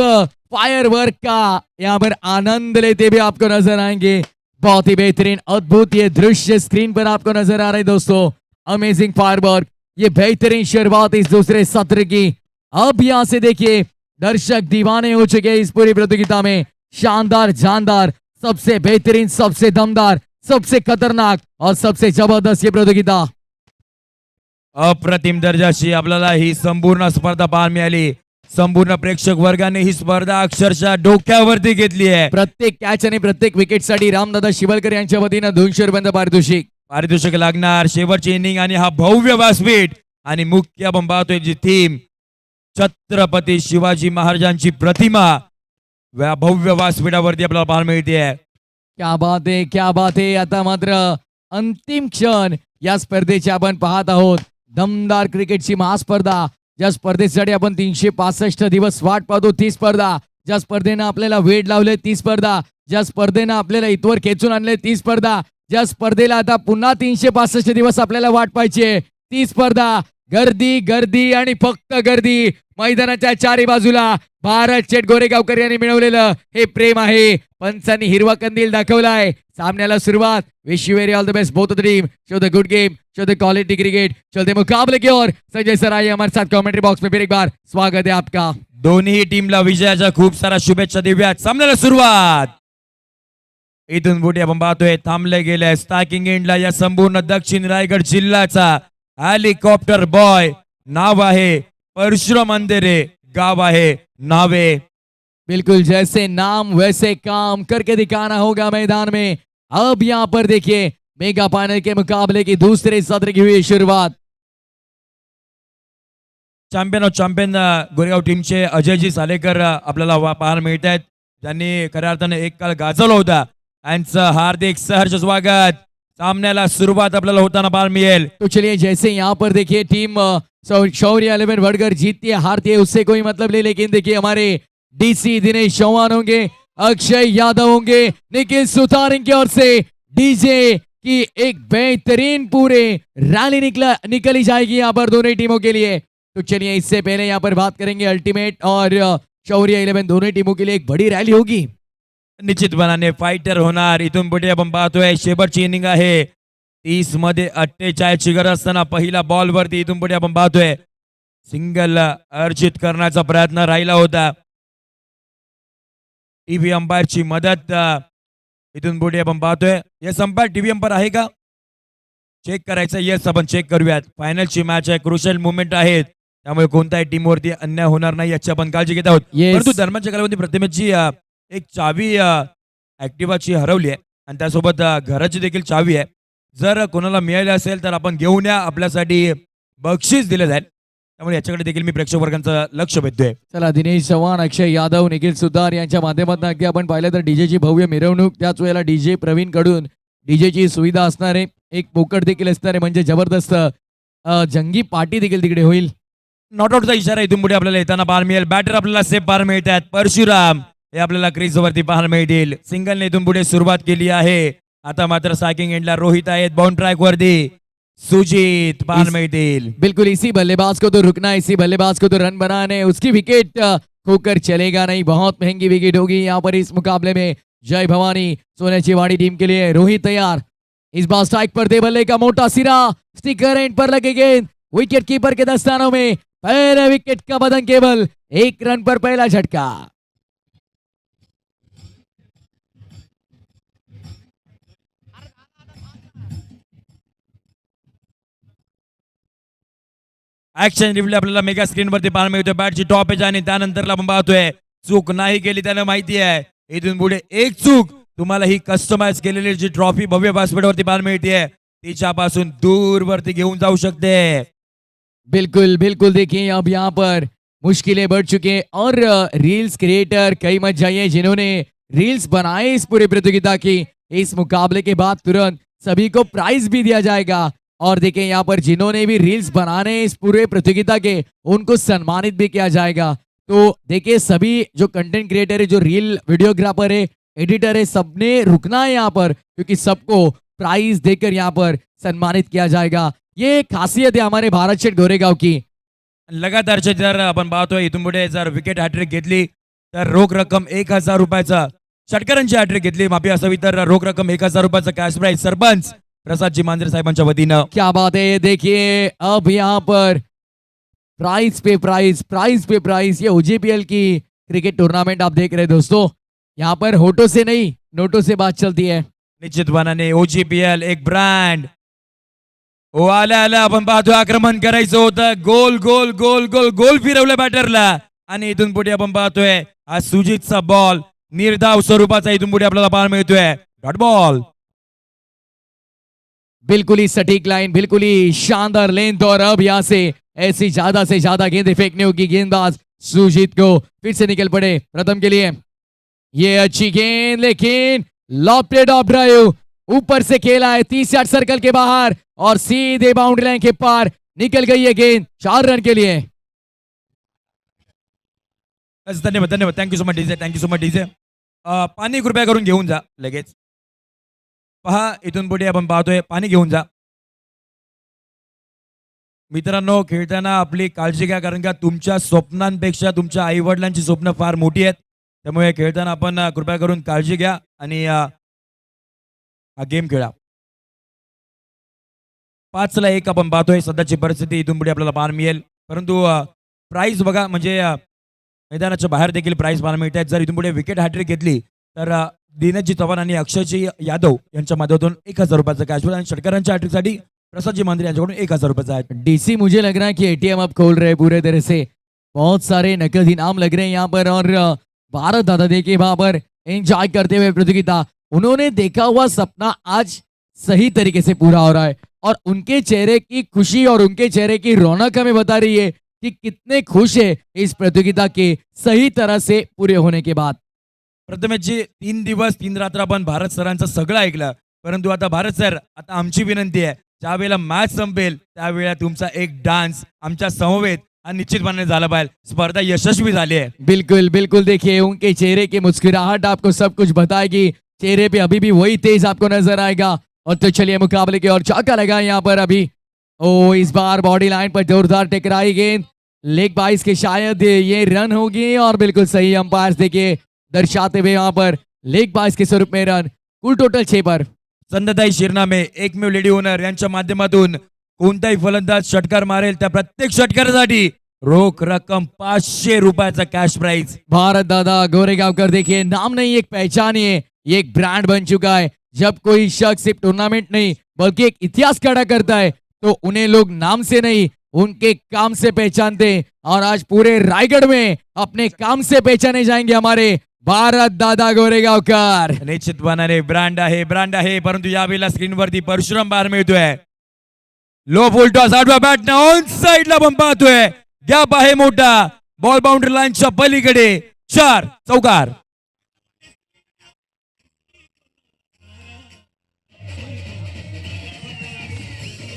फायर वर्क का यहाँ पर आनंद लेते भी आपको नजर आएंगे. बहुत ही बेहतरीन अद्भुत ये दृश्य स्क्रीन पर आपको नजर आ रहा है दोस्तों. अमेजिंग फायर वर्क, ये बेहतरीन शुरुआत इस दूसरे सत्र की. अब यहाँ से देखिए दर्शक दीवाने हो चुके हैं इस पूरी प्रतियोगिता में. शानदार, जानदार, सबसे बेहतरीन, सबसे दमदार, सबसे खतरनाक और सबसे जबरदस्त ये प्रतियोगिता. अप्रतिम दर्जाची आपल्याला ही संपूर्ण स्पर्धा पाहायला मिळाली. संपूर्ण प्रेक्षक वर्गाने ही स्पर्धा अक्षरशः डोक्यावरती घेतली आहे. प्रत्येक कॅच आणि प्रत्येक विकेटसाठी रामदादा शिवलकर यांच्या वतीनं 200 रुपयांचं पारितोषिक लागणार. शेवटची इनिंग आणि हा भव्य व्यासपीठ आणि मुख्य आपण पाहतोय जी थीम छत्रपती शिवाजी महाराजांची प्रतिमा भव्य व्यासपीठावरती आपल्याला पाहायला मिळते. क्या बात आहे, क्या बात आहे. आता मात्र अंतिम क्षण या स्पर्धेचे आपण पाहत आहोत. दमदार क्रिकेटची महास्पर्धा, ज्या स्पर्धेसाठी आपण 365 दिवस वाट पाहतो ती स्पर्धा, ज्या स्पर्धेनं आपल्याला वेळ लावले ती स्पर्धा, ज्या स्पर्धेनं आपल्याला इथवर खेचून आणले ती स्पर्धा, ज्या स्पर्धेला आता पुन्हा 365 दिवस आपल्याला वाट पाहायची ती स्पर्धा. गर्दी, गर्दी आणि फक्त गर्दी. मैदानाच्या चारी बाजूला भारत शेठ गोरेगावकर यांनी मिळवलेलं हे प्रेम आहे. पंचांनी हिरवा कंदील दाखवलाय. सामन्याला सुरुवात. Wish you very all the best both of the team. Show the good game, show the quality cricket, चलते मुकाबले की ओर. संजय सर आइए हमारे साथ कमेंट्री बॉक्स में फिर एक बार स्वागत है आपका. दोन्ही टीमला विजयाच्या खूप साऱ्या शुभेच्छा देऊयात. सामन्याला सुरुवात. इथून पुढे आपण पाहतोय थांबले गेले स्टार्किंग एंडला या संपूर्ण दक्षिण रायगड जिल्ह्याचा हेलिकॉप्टर बॉय. नाव आहे परशुराम अंधेरे, गाव आहे नावे. बिल्कुल जैसे नाम वैसे काम करके दिखाना होगा मैदान में. अब यहाँ पर देखिए मेगा फाइनल के मुकाबले की दूसरे सत्र की हुई शुरुआत. चॅम्पियन ऑफ चॅम्पियन गोरेगाव टीमचे अजयजी सालेकर आपल्याला पाहायला मिळत आहेत, ज्यांनी खऱ्या अर्थाने एक काळ गाजवला होता. यांचं हार्दिक सहर्ष स्वागत. सामन्याला सुरुवात आपल्याला होताना पाहायला मिळेल. तो चलिए जैसे यहाँ पर देखिए टीम शौर्य 11 बढ़कर जीतती है हारती है उससे कोई मतलब नहीं, लेकिन देखिए हमारे DC दिनेश चौहान होंगे, अक्षय यादव होंगे, निखिल सुतार की ओर से डीजे की एक बेहतरीन पूरे रैली निकली जाएगी यहाँ पर दोनों टीमों के लिए. तो चलिए इससे पहले यहाँ पर बात करेंगे अल्टीमेट और शौर्य 11 दोनों टीमों के लिए एक बड़ी रैली होगी. निश्चितपणाने फायटर होणार. इथून पुढे आपण पाहतोय शेवटची इनिंग आहे. 30 मध्ये 48ची गरज असताना पहिला बॉल वरती इथून पुढे आपण पाहतोय सिंगल अर्जित करण्याचा प्रयत्न राहिला होता. टीव्ही अंपायरची मदत इथून पुढे आपण पाहतोय. येस अंपायर, टीव्ही अंपायर आहे का चेक करायचं? येस, आपण चेक करूयात. फायनलची मॅच आहे, क्रुशियल मुवमेंट आहेत, त्यामुळे कोणत्याही टीमवरती अन्याय होणार नाही याची आपण काळजी घेत आहोत. Yes. परंतु दरम्यानच्या कालावधी प्रतिमेची एक चावी ऍक्टिवाची हरवली आहे आणि त्यासोबत घराची देखील चावी आहे. जर कोणाला मिळाली असेल तर आपण घेऊन या, आपल्यासाठी बक्षीस दिले जाईल. त्यामुळे याच्याकडे देखील मी प्रेक्षक वर्गांचं लक्ष भेटतोय. चला, दिनेश चव्हाण, अक्षय यादव, निखिल सुतार यांच्या माध्यमातून अगदी आपण पाहिलं तर डीजेची भव्य मिरवणूक, त्याच वेळेला डीजे प्रवीण कडून डीजेची सुविधा असणार आहे, एक पोकट देखील असणार आहे, म्हणजे जबरदस्त जंगी पार्टी देखील तिकडे होईल. नॉट आउटचा इशारा इथून पुढे आपल्याला येताना पाहायला मिळेल. बॅटर आपल्याला सेफ पाहायला मिळत आहेत. परशुराम हे आपल्याला क्रीज वरती पाहायला मिळतील. सिंगलने इथून पुढे सुरुवात केली आहे. आता मात्र साकिंग एंडला रोहित आहेत. बाउंड ट्रॅक वरती सुजीत पाहायला मिळतील. बिल्कुल इसी बल्लेबाज को तो रुकना, इसी बल्लेबाज को तो रन बनाना है, उसकी विकेट खोकर चलेगा नहीं, बहुत महंगी विकेट होगी यहाँ पर इस मुकाबले में. जय भवानी सोनेची वाड़ी टीम के लिए रोहित तैयार. इस बार स्ट्राइक पर दे बल्ले का मोटा सिरा, स्टिकर एंड पर लगे गेंद, विकेट कीपर के दस्तानों में पहले विकेट का बदन केवल 1 रन पर पहला झटका। ऍक्शन रिप्ले आपल्याला मेगा स्क्रीन वरती पाहायला मिळतोय. बॅटची टॉप एज आणि त्यानंतरला आपण पाहतोय चूक नाही केली त्याला माहिती आहे. इथून पुढे एक चूक तुम्हाला ही कस्टमाइज केलेली जी ट्रॉफी भव्य व्यासपीठावरती पाहायला मिळते तिच्यापासून दूर वरती घेऊन जाऊ शकते. बिल्कुल बिल्कुल, देखिए अब यहाँ पर मुश्किलें बढ़ चुके हैं और रील्स क्रिएटर कई मत जाइए जिन्होंने रील्स बनाए इस पूरे प्रतियोगिता की। इस मुकाबले के बाद तुरंत सभी को प्राइज भी दिया जाएगा और देखिए यहाँ पर जिन्होंने भी रील्स बनाने इस पूरे प्रतियोगिता के उनको सम्मानित भी किया जाएगा। तो देखिए सभी जो कंटेंट क्रिएटर है, जो रील वीडियोग्राफर है, एडिटर है, सबने रुकना है यहाँ पर क्योंकि सबको प्राइज देकर यहाँ पर सम्मानित किया जाएगा। ये खासियत है हमारे भारत शेठ गोरेगाव की। लगातारचे जर आपण पाहतोय इथून पुढे जर विकेट हॅट्रिक घेतली तर रोख रक्कम 1000 रुपयाचा, षटकरांची हॅट्रिक घेतली माफी असावी तर रोख रक्कम 1000 रुपयाचा कॅश प्राइज सरपंच प्रसादजी मांजरे साहेबांच्या वतीनं. क्या बात है, देखिए अब यहाँ पर प्राइज पे प्राइज, प्राइज पे प्राइज। ये ओजेपीएल की क्रिकेट टूर्नामेंट आप देख रहे हैं दोस्तों। यहाँ पर होटो से नहीं नोटों से बात चलती है। निश्चितपणाने ओजीपीएल एक ब्रँड. ओ आला आला आपण पाहतोय आक्रमण करायचं होतं. गोल गोल गोल गोल गोल फिरवलं बॅटरला आणि इथून पुढे आपण पाहतोय हा सुजितचा बॉल निर्धाव स्वरूपाचा इथून पुढे आपल्याला पाहायला मिळतोय. Dot ball. बिल्कुल ही सटीक लाइन, बिल्कुल ही शानदार लेंथ और अब यहाँ से ऐसी ज्यादा से ज्यादा गेंदें फेंकने होगी। गेंदबाज सुजीत को फिर से निकल पड़े प्रथम के लिए। ये अच्छी गेंद लेकिन लॉफ्टेड ऑफ ड्राइव ऊपर से खेला है 30 यार्ड सर्कल के बाहर और सीधे बाउंड्री लाइन के पार निकल गई है गेंद 4 रन के लिए। धन्यवाद धन्यवाद. Thank you so much DJ, thank you so much DJ. पाणी कृपया करून घेऊन जा लगेच. पहा इथून पुढे आपण पाहतोय पाणी घेऊन जा. मित्रांनो खेळताना आपली काळजी घ्या कारण का तुमच्या स्वप्नांपेक्षा तुमच्या आई वडिलांची स्वप्न फार मोठी आहेत. त्यामुळे खेळताना आपण कृपया करून काळजी घ्या आणि हा गेम खेळा. 5-1 आपण पाहतोय सध्याची परिस्थिती इथून पुढे आपल्याला पाहायला मिळेल. परंतु प्राइस बघा म्हणजे मैदानाच्या बाहेर देखील प्राइस पाहायला मिळतात. जर इथून पुढे विकेट हॅट्रिक घेतली तर दिनेशजी चव्हाण आणि अक्षयजी यादव यांच्या माध्यमातून 1000 रुपयाचा कॅश आणि षटकरांच्या हॅट्रिकसाठी प्रसादजी मांजरे यांच्याकडून 1000 रुपयाचा आहे. डीसी मुझे लग रहा है कि एटीएम अब खोल रहे हैं पूरे तरह से। बहुत सारे नकद इनाम लग रहे हैं यहाँ पर और भारत दादा देखिए वहां पर एंजॉय करते हुए प्रतियोगिता। उन्होंने देखा हुआ सपना आज सही तरीके से पूरा हो रहा है और उनके चेहरे की खुशी और उनके चेहरे की रौनक हमें बता रही है कि कितने खुश है इस प्रतियोगिता के सही तरह से पूरे होने के बाद। प्रथमेश जी 3 दिवस 3 रात्र आपण भारत सरांचं सगळं ऐकलं. परंतु आता भारत सर आता आमची विनंती आहे ज्या वेळेला मॅच संपेल त्यावेळेला तुमचा एक डान्स आमच्या समवेत हा निश्चितपणे झाला पाहिजे. स्पर्धा यशस्वी झाली आहे. बिल्कुल बिल्कुल, देखिए उनके चेहरे की मुस्कुराहट आपको सब कुछ बताएगी। चेहरे पे अभी भी वही तेज आपको नजर आएगा। और तो चलिए मुकाबले की और चौका लगा यहाँ पर अभी। ओ इस बार बॉडी लाइन पर जोरदार टकराई गेंद लेग बाइस के शायद ये रन होगी और बिल्कुल सही अंपायर देखिए दर्शाते हुए यहाँ पर लेग बाइस के स्वरूप में रन। कुल टोटल 6 पर। संध्याताई शिरनामे एकमेव लेडी ओनर यांच्या माध्यमातून कोणताही फलंदाज षटकार मारेल त्या प्रत्येक षटकारासाठी रोख रक्कम 500 रुपयाचा कॅश प्राइज. भारत दादा गोरेगांवकर देखिए नाम नहीं एक पहचान ही है, ये एक ब्रांड बन चुका है। जब कोई शख्स सिर्फ टूर्नामेंट नहीं बल्कि एक इतिहास खड़ा करता है तो उन्हें लोग नाम से नहीं उनके काम से पहचानते हैं और आज पूरे रायगढ़ में अपने काम से पहचाने जाएंगे हमारे भारत दादा गोरेगांवकर। निश्चितपणाने ब्रँड आहे परंतु यावेळेला स्क्रीनवरती परशुराम बाहेर मिळतोय. लो फुलटॉस आडवा बॅट ऑन साइडला पण पाहतोय गॅप आहे मोठा. बॉल बाउंड्री लाईनच्या पलीकडे 4 चौकार.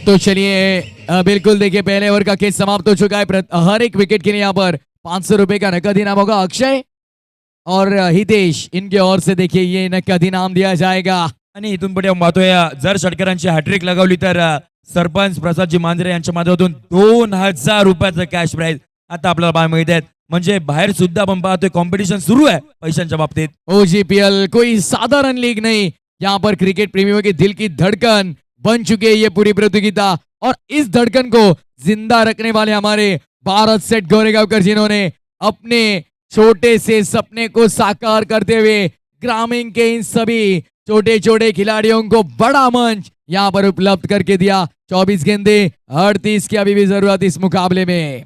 तो चलिए बिल्कुल देखिए पहले ओवर का खेल समाप्त हो चुका है। हर एक विकेट के लिए यहाँ पर 500 रुपए का नकद इनाम होगा। अक्षय और हितेश इनके ओर से देखिए ये नकद इनाम दिया जाएगा। आणि इथून पुढे आपण पाहतोय जर षटकरांची हॅट्रिक लगावली तर सरपंच प्रसादजी मांजरे यांच्या माध्यमातून 2000 रुपयाचं कॅश प्राइज आता आपल्याला पाहायला मिळत आहेत. म्हणजे बाहेर सुद्धा आपण पाहतोय कॉम्पिटिशन सुरू आहे पैशांच्या बाबतीत. ओजीपीएल कोई साधारण लीग नहीं, यहाँ पर क्रिकेट प्रेमियों के दिल की धड़कन बन चुकी है ये पूरी प्रतियोगिता और इस धड़कन को जिंदा रखने वाले हमारे भारत सेट गोरेगांवकर जिन्होंने अपने छोटे से सपने को साकार करते हुए ग्रामीण के इन सभी छोटे छोटे खिलाड़ियों को बड़ा मंच यहाँ पर उपलब्ध करके दिया। 24 गेंदे 38 की अभी भी जरूरत इस मुकाबले में।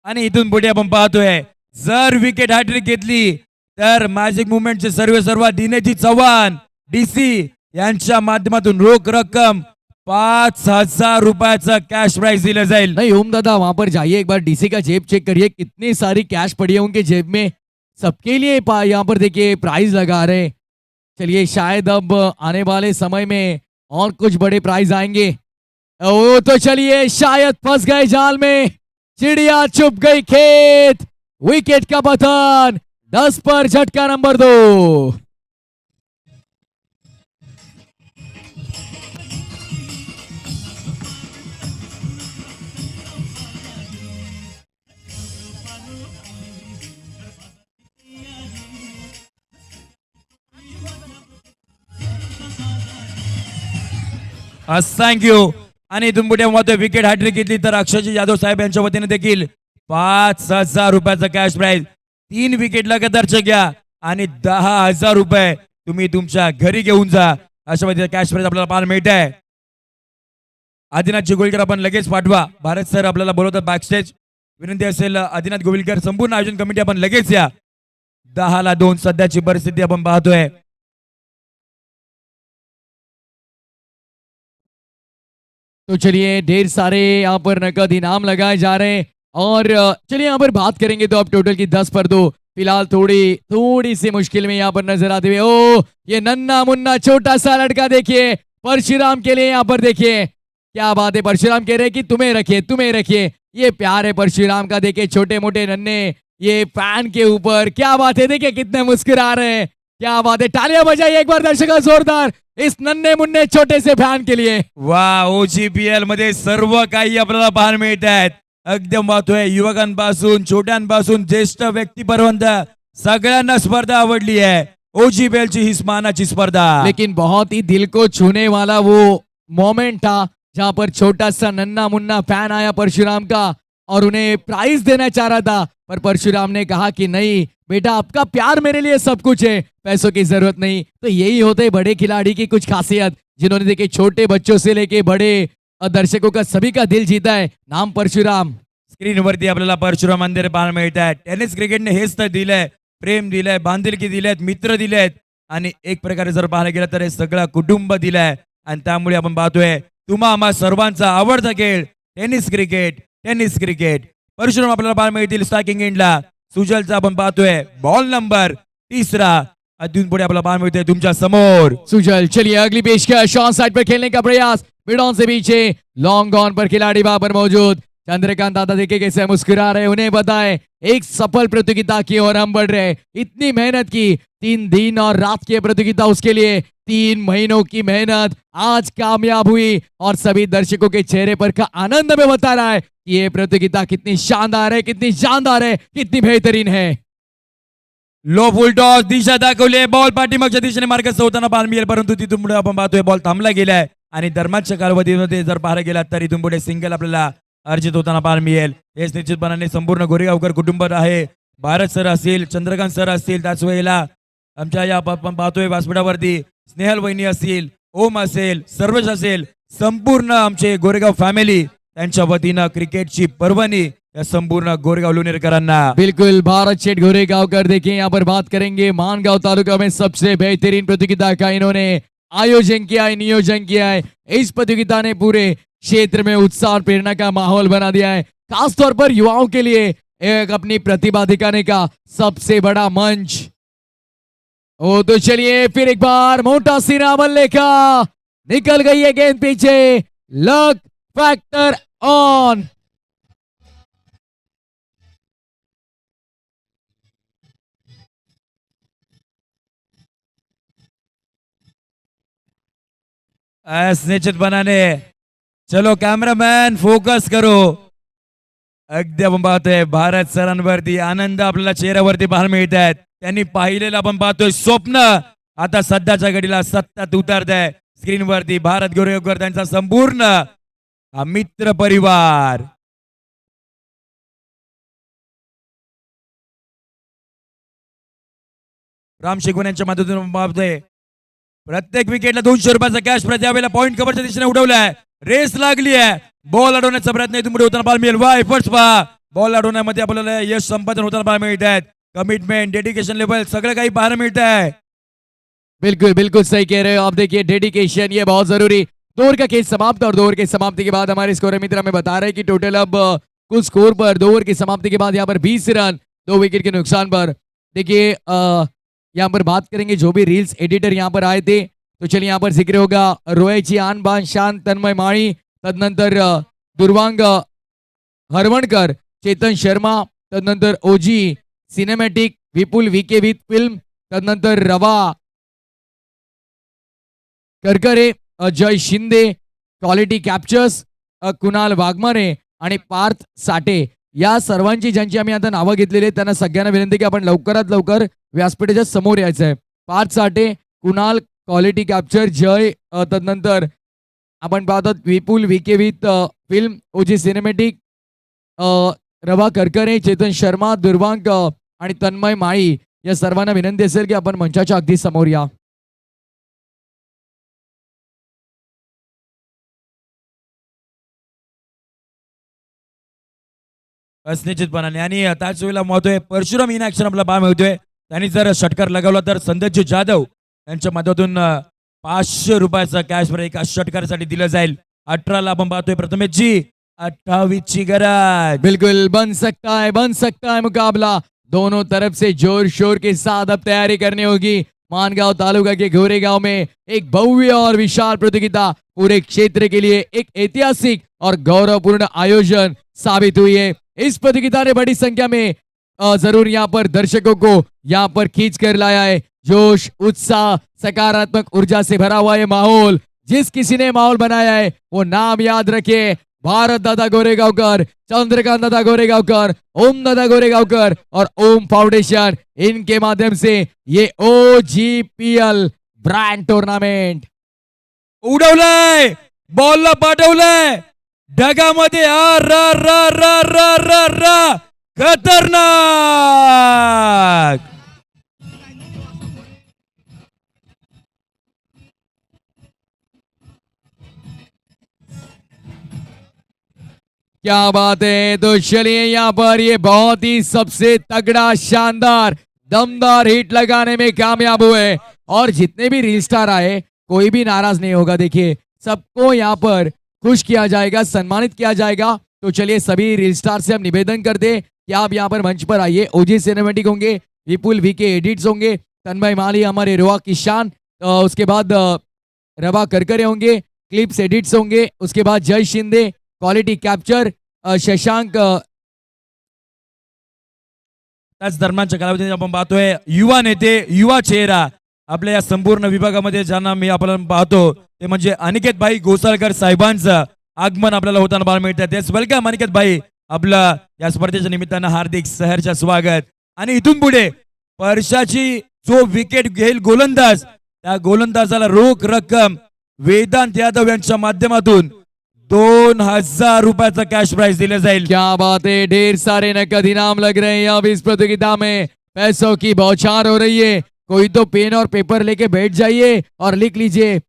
आणि इथून पुढे आपण पाहतोय जर विकेट हॅट्रिक घेतली तर मॅजिक मुवमेंटचे सर्व दिनेजी चव्हाण डीसी यांच्या माध्यमातून रोख रक्कम 5,000 रुपयाचा कॅश प्राइज दिलं जाईल। नहीं ओम दादा वहां पर जाइए एक बार डीसी का जेब चेक करिए कितनी सारी कैश पड़ी है उनके जेब में। सबके लिए यहाँ पर देखिए प्राइज लगा रहे। चलिए शायद अब आने वाले समय में और कुछ बड़े प्राइज आएंगे। ओ तो चलिए शायद फंस गए जाल में, चिड़िया चुप गई खेत। विकेट का पतन 10 पर झटका नंबर 2। थँक्यू। आणि इथून पुढे मध्ये विकेट हॅट्रिक घेतली तर अक्षयजी जाधव साहेब यांच्या वतीने देखील 5,000 रुपयाचा कॅश प्राइज। 3 विकेट लगातारच्या घ्या आणि 10,000 रुपये तुम्ही तुमच्या घरी घेऊन जा। अशा पद्धतीचा कॅश प्राइज आपल्याला पाहायला मिळत आहे। आदिनाथ गोविलकर आपण लगेच पाठवा। भारत सर आपल्याला बोलवतात बॅकस्टेज। विनंती असेल आदिनाथ गोविलकर संपूर्ण आयोजन कमिटी आपण लगेच या। 10-2 सध्याची परिस्थिती आपण पाहतोय। तो चलिए ढेर सारे यहाँ पर नकद इनाम लगाए जा रहे हैं और चलिए यहाँ पर बात करेंगे तो अब टोटल की 10 पर 2 फिलहाल थोड़ी सी मुश्किल में यहाँ पर नजर आते हुए। ओ ये नन्ना मुन्ना छोटा सा लड़का देखिए परशुराम के लिए यहाँ पर देखिए क्या बात है। परशुराम कह रहे कि तुम्हें रखिए। ये प्यार है परशुराम का। देखिए छोटे मोटे नन्हे ये फैन के ऊपर क्या बात है। देखिए कितने मुस्कुरा रहे हैं, क्या बात है। तालियां बजाइए एक बार दर्शकों जोरदार इस नन्हे मुन्ने छोटे से फॅन के लिए। वा OGPL मध्ये सर्व काही आपल्याला पाहायला मिळत आहेत। एकदम पाहतोय युवकांपासून छोट्यांपासून ज्येष्ठ व्यक्तीपर्यंत सगळ्यांना स्पर्धा आवडली आहे। OGPL ची ही मानाची स्पर्धा। लेकिन बहुत ही दिल को छूने वाला वो मोमेंट था जहां पर छोटा सा नन्ना मुन्ना फैन आया परशुराम का और उन्हें प्राइज देना चाह रहा था, पर परशुराम ने कहा कि नहीं बेटा आपका प्यार मेरे लिए सब कुछ है, पैसों की जरूरत नहीं। तो यही होते बड़े खिलाड़ी की कुछ खासियत, जिन्होंने देखे छोटे बच्चों से लेके बड़े दर्शकों का सभी का दिल जीता है। नाम परशुराम। स्क्रीनवरती आपल्याला परशुराम मंदिर पाहायला मिळत आहे। टेनिस क्रिकेटने हेच तर दिलंय, प्रेम दिलंय, बांधिलकी दिलेत, मित्र दिलेत आणि एक प्रकारे जर पाहायला गेलं तर हे सगळं कुटुंब दिलंय। आणि त्यामुळे आपण पाहतोय तुम्हा आम्हा सर्वांचा आवडता खेळ टेनिस क्रिकेट। परशुराम आपल्याला पाहायला मिळतील स्ट्रायकिंग एंडला। सुजलचा आपण पाहतोय बॉल नंबर 3 अजून पुढे आपल्याला पाहायला मिळतोय तुमच्या समोर सुजल। चलिए अगली पेशकश ऑन साइड पर खेलने का प्रयास, मिड ऑन से पीछे लॉन्ग ऑन पर खिलाड़ी वहां पर मौजूद। चंद्रकांत दादा देखे कैसे मुस्कुरा रहे, उन्हें बताए एक सफल प्रतियोगिता की ओर हम बढ़ रहे। इतनी मेहनत की, 3 दिन और रात की प्रतियोगिता, उसके लिए 3 महीनों की मेहनत आज कामयाब हुई और सभी दर्शकों के चेहरे पर का आनंद हमें बता रहा है कि ये प्रतियोगिता कितनी शानदार है, कितनी शानदार है, कितनी बेहतरीन है। लो फुल टॉस दिशा दाखवली, बॉल पाठीमागच्या दिशेने मार्गस्थ होताना पाहायला मिळेल, परंतु तिथून पुढे आपण पाहतोय बॉल थांबला गेलाय आणि दरम्यानच्या कालावधीमध्ये जर पाहायला गेला तर इथून पुढे सिंगल आपल्याला अर्जित होताना पाहायला मिळेल। हेच निश्चितपणाने संपूर्ण गोरेगावकर कुटुंब आहे। भारत सर असतील, चंद्रकांत सर असतील, त्याच वेळेला आमच्या या आपण पाहतोय व्यासपीठावरती स्नेहल वहिनी असतील, ओम असेल, सर्वच असेल, संपूर्ण आमचे गोरेगाव फॅमिली त्यांच्या वतीनं क्रिकेटची पर्वणी या संपूर्ण गोरेगाव लोणेरकरांना। बिल्कुल भारत शेठ गोरेगांवकर। देखिए यहाँ पर बात करेंगे मानगांव तालुका में सबसे बेहतरीन प्रतियोगिता का इन्होंने आयोजन किया है, नियोजन किया है। इस प्रतियोगिता ने पूरे क्षेत्र में उत्साह और प्रेरणा का माहौल बना दिया है, खासतौर पर युवाओं के लिए एक अपनी प्रतिभा दिखाने का सबसे बड़ा मंच। ओ तो चलिए फिर एक बार मोटा सीना बल्ले का, निकल गई है गेंद पीछे, लक फैक्टर ऑन। निश्चितपणाने चलो कॅमेरामॅन फोकस करो। अगदी आपण पाहतोय भारत सरांवरती आनंद आपल्याला चेहऱ्यावरती पाहायला मिळत आहेत। त्यांनी पाहिलेलं आपण पाहतोय स्वप्न आता सध्याच्या घडीला सत्यात उतरत आहे। स्क्रीनवरती भारत गोरेगावकर त्यांचा संपूर्ण हा मित्र परिवार राम शेगवण यांच्या माध्यमातून पाहतोय. प्रत्येक विकेटला 200 रुपयाचा कॅश प्राइज यावेळेला पॉईंट कव्हरच्या दिशेने उडवलाय. रेस लागली आहे. बॉल अडवण्याचा प्रयत्न इथून पुढे होताना पाहायला मिळेल. वायफर्स पहा बॉल अडवण्यामध्ये आपल्याला यश संपादन होताना पाहायला मिळत आहेत. कमिटमेंट डेडिकेशन लेवल सगळं काही पाहायला मिळत आहे. बिल्कुल बिल्कुल सही कह रहे हो आप. देखिए डेडिकेशन ये बहुत जरूरी. 2 ओवर का खेल समाप्त और 2 ओवर की समाप्ति के बाद हमारे स्कोर मित्र हमें बता रहे हैं कि टोटल अब कुल स्कोर पर 2 ओवर की समाप्ति के बाद यहाँ पर 20 रन 2 विकेट के नुकसान पर. देखिए यहाँ पर बात करेंगे जो भी रील्स एडिटर यहाँ पर आए थे तो चलिए यहाँ पर जिक्र होगा रोयची आन बान शान तन्मय माळी, तदनंतर दुर्वांग हरवणकर, चेतन शर्मा, तदनंतर ओजी cinematic, Vipul Vikhe with film, तदनंतर रवा करकरे, अजय शिंदे, क्वालिटी कॅप्चर्स, कुणाल वाघमारे आणि पार्थ साठे या सर्वांची ज्यांची आम्ही आता नावं घेतलेली आहेत त्यांना सगळ्यांना विनंती की आपण लवकरात लवकर व्यासपीठाच्या समोर यायचं आहे. पार्थ साठे, कुणाल क्वालिटी कॅप्चर, जय, तदनंतर आपण पाहतो विपुल विके विथ फिल्म, ओजी सिनेमॅटिक, रवा करकरे, चेतन शर्मा, दुर्वांक आणि तन्मय माळी या सर्वांना विनंती असेल की आपण मंचाच्या अगदी समोर या. निश्चितपणाने आणि त्याच वेळेला महत्व परशुराम इन ऍक्शन आपला पाहा मिळतोय. त्यांनी जर षटकार लगावला तर संदेश जाधव यांच्या माध्यमातून 500 रुपयाचा कॅश प्राइज एका षटकारासाठी दिलं जाईल. 18ला आपण पाहतोय प्रथमेश जी 28 ची गरज. बिल्कुल बन सकता है मुकाबला. दोनों तरफ से जोर शोर के साथ अब तैयारी करनी होगी. मानगांव तालुका के गोरेगांव में एक भव्य और विशाल प्रतियोगिता पूरे क्षेत्र के लिए एक ऐतिहासिक और गौरवपूर्ण आयोजन साबित हुई है. इस प्रतियोगिता ने बड़ी संख्या में जरूर यहाँ पर दर्शकों को यहाँ पर खींच कर लाया है. जोश, उत्साह, सकारात्मक ऊर्जा से भरा हुआ ये माहौल. जिस किसी ने माहौल बनाया है वो नाम याद रखे. भारत दादा गोरेगांवकर, चंद्रकांत दादा गोरेगांवकर, ओम दादा गोरेगांवकर और ओम फाउंडेशन, इनके माध्यम से ये OGPL ब्रांड टूर्नामेंट उडवलाय बॉलला पाठवलाय ढगामध्ये खतरनाक. क्या बात है. तो चलिए यहाँ पर ये बहुत ही सबसे तगड़ा शानदार दमदार हिट लगाने में कामयाब हुए और जितने भी रील स्टार आए कोई भी नाराज नहीं होगा. देखिए सबको यहाँ पर खुश किया जाएगा, सम्मानित किया जाएगा. तो चलिए सभी रील स्टार से हम निवेदन करते कि आप यहाँ पर मंच पर आइए. ओजी सिनेमैटिक होंगे, विपुल विके एडिट्स होंगे, तन्मय माली हमारे रोआ किशान, उसके बाद रवा करकरे होंगे, क्लिप्स एडिट्स होंगे, उसके बाद जय शिंदे, क्वालिटी कॅप्चर, शशांक. त्याच दरम्यानच्या कालावधीत आपण पाहतोय युवा नेते, युवा चेहरा आपल्या या संपूर्ण विभागामध्ये ज्यांना मी आपण पाहतो ते म्हणजे अनिकेत भाई गोसाळकर साहेबांचं आगमन आपल्याला होताना पाहायला मिळतं. तेच वेलकम अनिकेत भाई, आपलं या स्पर्धेच्या निमित्तानं हार्दिक सहर्ष स्वागत. आणि इथून पुढे वर्षाची जो विकेट घेईल गोलंदाज त्या गोलंदाजाला रोख रक्कम वेदांत यादव यांच्या माध्यमातून 2000 रुपयाचा कॅश प्राइज दिले जाईल. क्या बात है. ढेर सारे नकद इनाम लग रहे हैं. अब इस प्रतियोगिता में पैसों की बौछार हो रही है. कोई तो पेन और पेपर लेके बैठ जाइए और लिख लीजिए.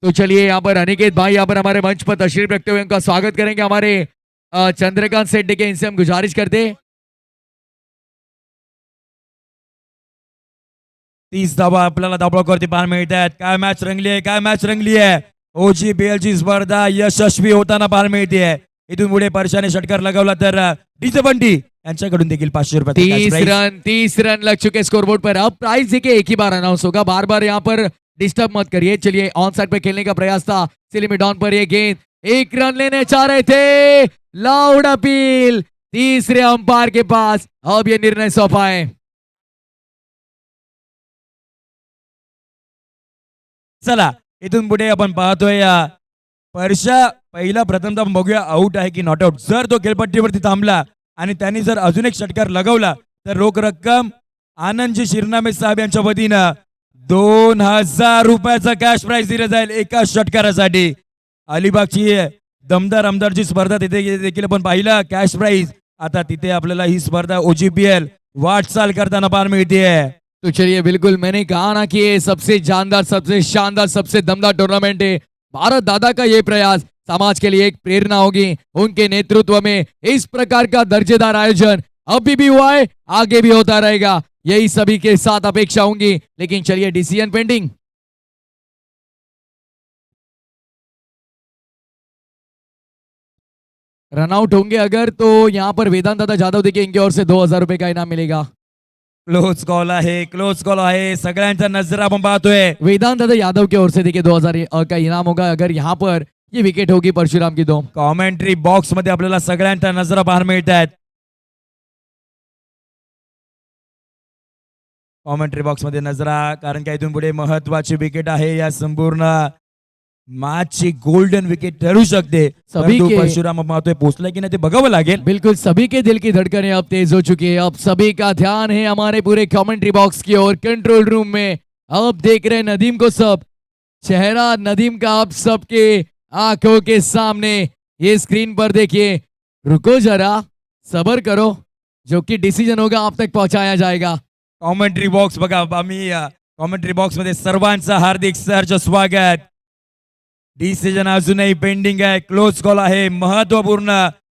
तो चलिए यहाँ पर अनिकेत भाई यहाँ पर हमारे मंच पर तशरीफ रखते हुए उनका स्वागत करेंगे. हमारे चंद्रकांत सेठ के इनसे हम गुजारिश करते. 30 धावा आपल्याला धावपळावरती पाहायला मिळत आहेत. काय मॅच रंगली आहे, काय मॅच रंगली आहे. OGPL ची स्पर्धा यशस्वी होताना पाहायला मिळते. इथून पुढे परशाने षटकार लगावला तर डीजे बंटी यांच्याकडून देखील 500 रुपये. 30 रन लग चुके स्कोरबोर्ड पर. अब प्राइस देखिए एक ही बार अनाउंस होगा, बार बार यहाँ पर डिस्टर्ब मत करिए. चलिए ऑन साइड पे खेलने का प्रयास था. सिलिमिट ऑन पर ये गेंद 1 रन लेने चाह रहे थे. लाउड अपील तीसरे अंपायर के पास. अब ये निर्णय सौंपा है. चला इथून पुढे आपण पाहतोय परशा पहिला प्रथमतः आपण बघूया आउट आहे की नॉट आउट. जर तो खेळपट्टीवरती थांबला आणि त्यांनी जर अजून एक षटकार लगवला तर रोख रक्कम आनंदजी शिरनामे साहेब यांच्या वतीनं 2000 रुपयाचा कॅश प्राइज दिला जाईल एका षटकारासाठी. अलिबागची दमदार आमदारची स्पर्धा तिथे देखील आपण पाहिलं कॅश प्राइज. आता तिथे आपल्याला ही स्पर्धा OGPL वाटचाल करताना पाहायला मिळते. तो चलिए बिल्कुल मैंने कहा ना कि ये सबसे जानदार सबसे शानदार सबसे दमदार टूर्नामेंट है। भारत दादा का ये प्रयास समाज के लिए एक प्रेरणा होगी। उनके नेतृत्व में इस प्रकार का दर्जेदार आयोजन अभी भी हुआ है, आगे भी होता रहेगा, यही सभी के साथ अपेक्षा होंगी। लेकिन चलिए डिसीजन पेंडिंग। रनआउट होंगे अगर तो यहाँ पर वेदांत दादा जाधव देखिए इनकी ओर से 2000 रुपए का इनाम मिलेगा। क्लोज कॉल आहे, क्लोज कॉल आहे, सगळ्यांचा नजर आपण पाहतोय। वेदांत दादा यादव की ओर से देखिए 2000 का इनाम होगा अगर यहाँ पर ये विकेट होगी परशुराम की 2। कॉमेंट्री बॉक्स मध्ये आपल्याला सगळ्यांच्या नजरा पाहायला मिळत आहेत। कॉमेंट्री बॉक्स मध्ये नजरा, कारण का इथून पुढे महत्वाची विकेट आहे, या संपूर्ण मॅच ची गोल्डन विकेट ठरू शकते। सभी परंतु के- परशुराम मातोय पोहोचला की नाही ते बघावं लागेल। बिल्कुल सभी के दिल की धड़कनें अब तेज हो चुकी है। अब सभी का ध्यान है हमारे पूरे कमेंट्री बॉक्स की ओर, कंट्रोल रूम में। अब देख रहे हैं नदीम को सब, चेहरा नदीम का अब सबके आंखों के सामने ये स्क्रीन पर देखिए। रुको जरा, सबर करो, जो कि डिसीजन होगा आप तक पहुंचाया जाएगा। कॉमेंट्री बॉक्स बघा, आम्ही कॉमेंट्री बॉक्स मध्ये सर्वांचं हार्दिक सहर्ष स्वागत। डिसिजन अजूनही पेंडिंग आहे, क्लोज कॉल आहे, महत्वपूर्ण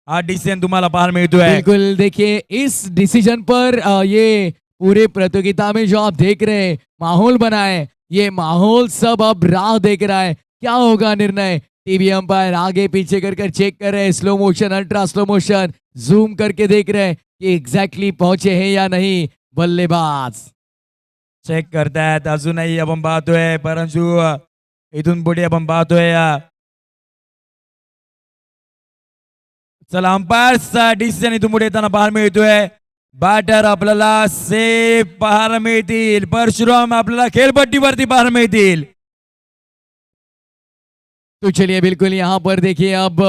हा डिसिजन तुम्हाला पाहायला मिळतोय। बिल्कुल देखिए इस डिसीजन पर ये पूरे प्रतियोगिता में जो आप देख रहे हैं माहौल बना है, ये माहौल सब अब राह देख रहा है क्या होगा निर्णय। टीवी अंपायर आगे पीछे कर चेक कर रहे हैं, slow motion ultra slow motion zoom करके देख रहे हैं कि एग्जैक्टली पहुंचे हैं या नहीं बल्लेबाज। चेक करतायत, अजूनही आपण पाहतोय, परंतु इथून पुढे आपण पाहतोय चला अंपायरचा डिसिजन इथून पुढे येताना पाहायला मिळतोय। बॅटर आपल्याला सेफ पाहायला मिळतील, परशुराम आपल्याला खेळपट्टीवरती पाहायला मिळतील। तो चलिए बिल्कुल यहाँ पर देखिए अब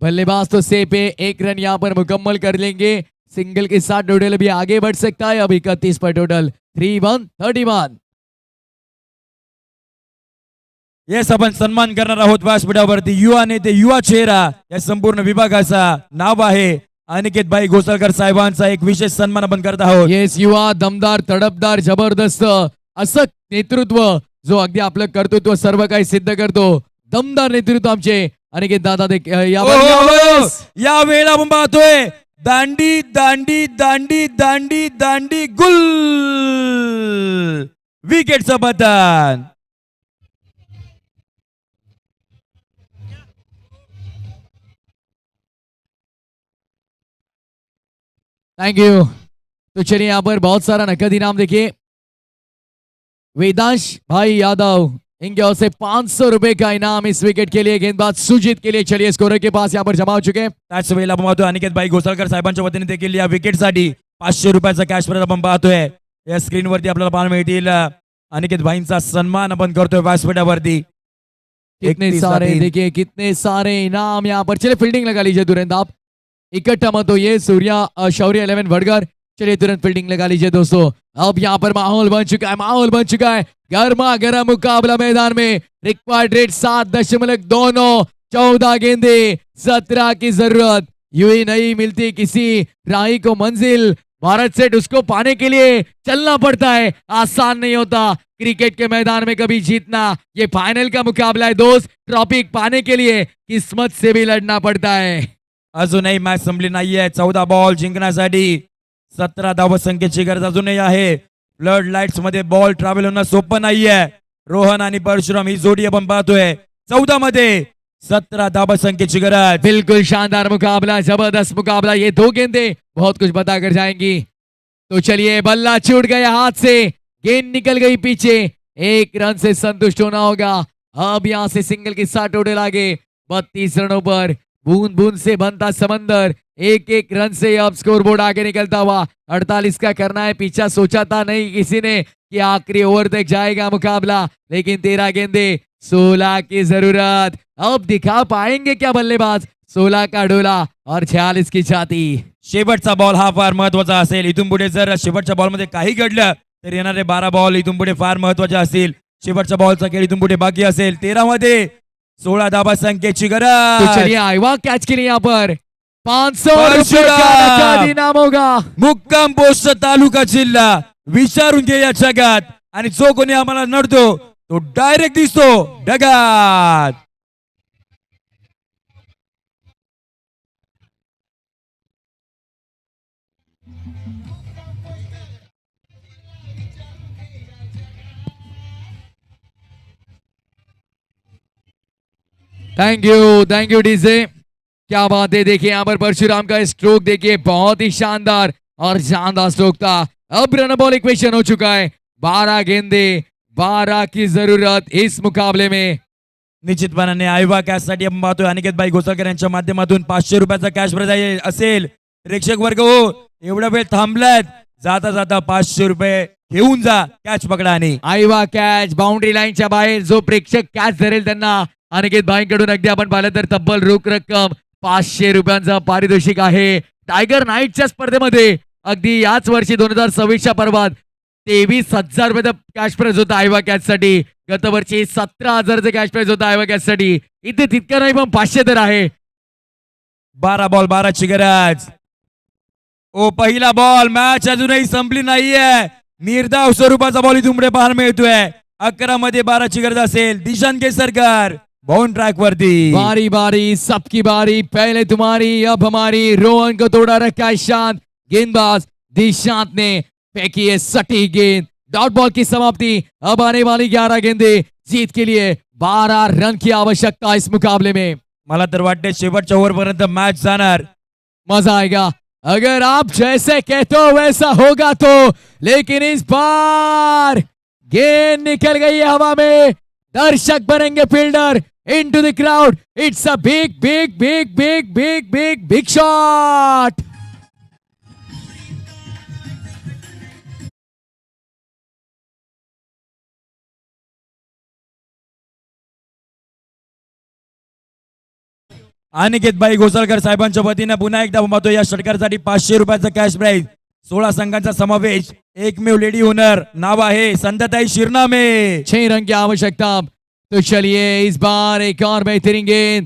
बल्लेबाज तो सेफ है, 1 रन यहाँ पर मुकम्मल कर लेंगे। सिंगल के साथ टोटल अभी आगे बढ़ सकता है, अब 31 पर टोटल 3-1-31। येस, आपण सन्मान करणार आहोत व्यासपीठावरती युवा नेते युवा चेहरा या संपूर्ण विभागाचा नाव आहे अनिकेत भाई घोसाळकर साहेबांचा एक विशेष सन्मान आपण करत आहोत। येस, युवा दमदार तडपदार जबरदस्त असं नेतृत्व जो अगदी आपलं कर्तृत्व सर्व काही सिद्ध करतो, दमदार नेतृत्व आमचे अनिकेत दादा या वेळेला आपण पाहतोय दांडी दांडी दांडी दांडी दांडी गुल, विकेटचं पतन। Thank you. तो चलिए यहाँ पर बहुत सारा नकद इनाम देखिए। वेदांश भाई यादव इनके ओर से 500 रुपए का इनाम इस विकेट के लिए, गेंदबाज सुजीत के लिए। चलिए स्कोरर के पास यहाँ पर जमा हो चुके हैं। त्याच वेळेला आपण पाहतोय अनिकेत भाई घोसाळकर साहेबांच्या वतीने देखील या विकेटसाठी 500 रुपयाचा कॅश प्राइज आपण पाहतोय। या स्क्रीनवरती आपल्याला पाहायला मिळतील अनिकेत भाईंचा सन्मान आपण करतोय व्यासपीठावरती। कितने 31 सारे साठी। देखिए कितने सारे इनाम यहाँ पर। चलिए फील्डिंग लगा लीजिए तुरंत आप, इकट्ठा मत होइए। सूर्या शौर्य 11 वडगर, चलिए तुरंत फील्डिंग लगा लीजिए दोस्तों। अब यहाँ पर माहौल बन चुका है, माहौल बन चुका है, गर्मा गर्म मुकाबला मैदान में। रिक्वायर्ड रेट 7.29, 14 गेंदे 17 की जरूरत। यूं ही नहीं मिलती किसी राही को मंजिल, भारत सेट उसको पाने के लिए चलना पड़ता है, आसान नहीं होता क्रिकेट के मैदान में कभी जीतना। ये फाइनल का मुकाबला है दोस्त, ट्रॉफी पाने के लिए किस्मत से भी लड़ना पड़ता है। अजूनही मॅच संपली नाहीये, 14 बॉल जिंकण्यासाठी 17 धावसंख्येची गरज अजूनही आहे। फ्लड लाईट्स मध्ये बॉल ट्रॅव्हल होणं सोपं नाहीये। रोहन आणि परशुराम ही जोडी आपण पाहतोय, 14 मध्ये 17 धावसंख्येची गरज। बिल्कुल शानदार मुकाबला, जबरदस्त मुकाबला। ये 2 गेंदे बहुत कुछ बता कर जाएंगी। तो चलिए बल्ला छूट गया हाथ से, गेंद निकल गई पीछे, 1 रन से संतुष्ट होना होगा। अब यहां से सिंगल के साथ टोटल आगे 32 रनों पर। बूंद बूंद से बनता समंदर, 1-1 रन से अब स्कोरबोर्ड आगे निकलता हुआ 48 का करना है पीछा। सोचा था नहीं किसी ने कि आखिरी ओवर तक जाएगा मुकाबला, लेकिन 13 गेंदे 16 की जरूरत। अब दिखा पाएंगे क्या बल्लेबाज, 16 का डोला और 46 की छाती। शेवटचा बॉल हा फार महत्वाचा असेल। इथून पुढे जर शेवटच्या बॉल मध्ये काही घडलं तर येणारे 12 बॉल इथून पुढे फार महत्वाचे असतील। शेवटच्या बॉलचा खेळ इथून पुढे बाकी असेल। 13 मध्ये 16 धावसंख्येची तो गरज। चलिए आईवा कैच के लिए यहाँ पर 500 रुपए परशुराम। का नकद इनाम होगा। मुक्काम पोस्ट तालुका जिल्हा विचारून घे या जगात आणि जो कोणी आम्हाला नडतो तो डायरेक्ट दिसतो ढगात. Thank you DJ. क्या बात है, देखिए यहाँ पर परशुराम का स्ट्रोक देखिए, बहुत ही शानदार और शानदार स्ट्रोक था. अब रन बॉल इक्वेशन हो चुका है. 12 गेंदे 12 की जरूरत इस मुकाबले में. निश्चितपणाने आयवा कॅशसाठी आपण पाहतोय अनिकेत भाई घोसाळकर यांच्या माध्यमातून 500 रुपयाचा कॅश प्राइज असेल. प्रेक्षक वर्ग हो, एवढा वेळ थांबलात, जाता जाता 500 रुपये घेऊन जा, कॅच पकडा. आणि आयवा कॅच बाउंड्री लाईनच्या बाहेर जो प्रेक्षक कॅच धरेल त्यांना अनिकेत भाईंकडून अगदी आपण पाहिलं तर तब्बल रोख रक्कम 500 रुपयांचा पारितोषिक आहे. टायगर नाईटच्या स्पर्धेमध्ये अगदी याच वर्षी 2026च्या पर्वात 23,000 रुपयाचा कॅश प्राइज होता आयवा कॅच साठी. गत वर्षी 17,000चं कॅश प्राइज होता आयवा कॅच साठी. इथे तितकं नाही पण 500 तर आहे. 12 बॉल 12ची गरज. ओ पहिला बॉल, मॅच अजूनही संपली नाहीये. निर्धाव स्वरूपाचा बॉल इथून पुढे पाहायला मिळतोय. 11 मध्ये 12ची गरज असेल. दिशांत केसरकर बाउंड ट्रॅक वरती. बारी बारी सबकी बारी, पहले तुम्हारी अब हमारी. रोहन को तोड़ा रखा है शांत. गेंदबाज दिशांत ने फेंकी है सटीक गेंद. डॉट बॉल की समाप्ति. अब आने वाली 11 गेंदे जीत के लिए 12 रन की आवश्यकता इस मुकाबले में. मला तर वाटते शेवटच्या ओव्हर पर्यंत मॅच जाणार. मजा आएगा अगर आप जैसे कहते हो वैसा होगा तो. लेकिन इस बार गेंद निकल गई है हवा में. दर्शक बनेंगे fielder. into the crowd. It's a big shot. Aniket भाई घोसाळकर साहेबांच्या वतीने पुन्हा एकदा पाहतो या षटकारासाठी 500 रुपयाचा कॅश प्राइज. 16 संघांचा समावेश. एकमेव लेडी ओनर, नाव आहे संध्याताई शिरनामे. 6 रन की आवश्यकता. तो चलिए इस बार एक और बेहतरीन गेंद.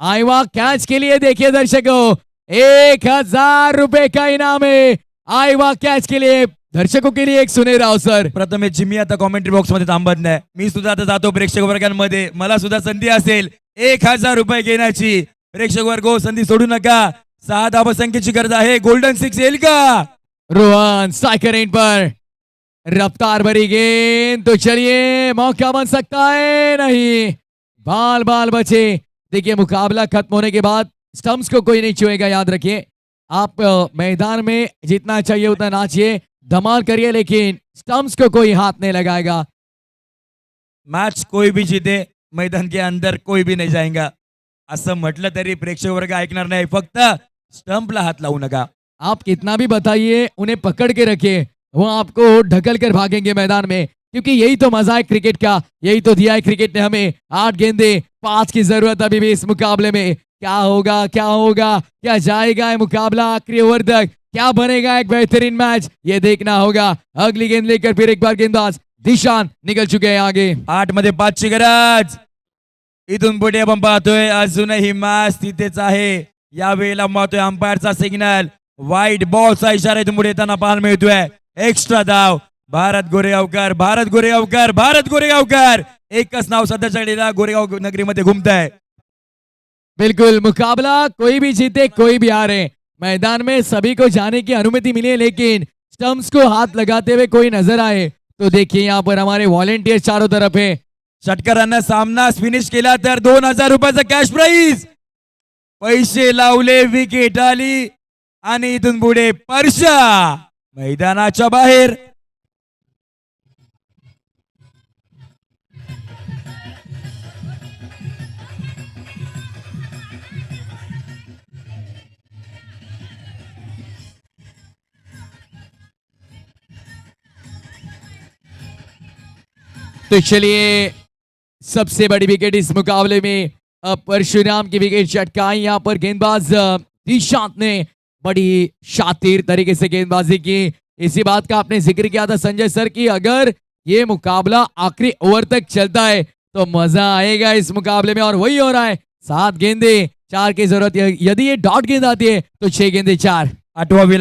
आयवा कैच के लिए देखिए दर्शकों, 1,000 रुपए का इनाम है आयवा कैच के लिए. दर्शकों के लिए एक सुनहरा अवसर. प्रथमेश जिम्मी आता कॉमेंट्री बॉक्स मध्ये थांबत नाही. मी सुद्धा आता जातो प्रेक्षक वर्गांमध्ये. मला सुद्धा संधी असेल 1,000 रुपये घेण्याची. प्रेक्षक वर्ग हो, संधी सोडू नका. 6 धावसंख्येची गरज आहे. गोल्डन 6 येईल का? रोहन स्ट्राइकर एंड पर. रफ्तार भरी गेंद. तो चलिए मौका बन सकता है. नहीं, बाल बाल बचे. देखिए मुकाबला खत्म होने के बाद स्टंप्स को कोई नहीं छुएगा. याद रखिए आप मैदान में जितना चाहिए उतना नाचिए, धमाल करिए, लेकिन स्टंप्स को कोई हाथ नहीं लगाएगा. मैच कोई भी जीते, मैदान के अंदर कोई भी नहीं जाएगा असं म्हटलं तरी प्रेक्षक वर्ग ऐकणार नाही. फक्त स्टंपला हात लावू नका. आप कितना भी बताइए, उन्हें पकड़ के रखिए, वो आपको ढकल कर भागेंगे मैदान में. क्योंकि यही तो मजा है क्रिकेट का, यही तो दिया है क्रिकेट ने हमें. 8 गेंदे 5 की जरूरत अभी भी इस मुकाबले में. क्या होगा, क्या जाएगा ये मुकाबला आखिरी ओवर तक, क्या बनेगा एक बेहतरीन मैच, ये देखना होगा. अगली गेंद लेकर फिर एक बार गेंदबाज दिशांत निकल चुके हैं आगे. 8 मध्ये 5 ची गरज. इथून पुढे आपण पाहतोय अजूनही मॅच तिथेच आहे. या वेळेला पाहतोय अंपायरचा सिग्नल. वाईट बॉलचा इशारा इथून पुढे येताना पाहायला मिळतोय. एक्स्ट्रा धाव. भारत गोरेगावकर. एकच नाव सध्याच्या घडीला गोरेगाव नगरीमध्ये घुमत आहे. बिल्कुल, मुकाबला कोई भी जीते कोई भी हारे, मैदान में सभी को जाने की अनुमति मिली है, लेकिन स्टंप्स को हाथ लगाते हुए कोई नजर आए तो देखिए यहाँ पर हमारे वॉलेंटियर चारों तरफ है. षटकारांना सामना फिनिश केला तर 2,000 रुपयाचा कॅश प्राइज. पैसे लावले, विकेट आली आणि इथून पुढे परशा मैदानाच्या बाहेर. तो चलिए सबसे बड़ी विकेट इस मुकाबले में परशुराम की विकेट चटकाई. यहाँ पर गेंदबाज दिशांत ने बड़ी शातिर तरीके से गेंदबाजी की. इसी बात का आपने जिक्र किया था संजय सर की अगर ये मुकाबला आखिरी ओवर तक चलता है तो मजा आएगा इस मुकाबले में, और वही हो रहा है. 7 गेंदे 4 की जरूरत. यदि ये डॉट गेंद आती है तो 6 गेंदे 4. आठवावी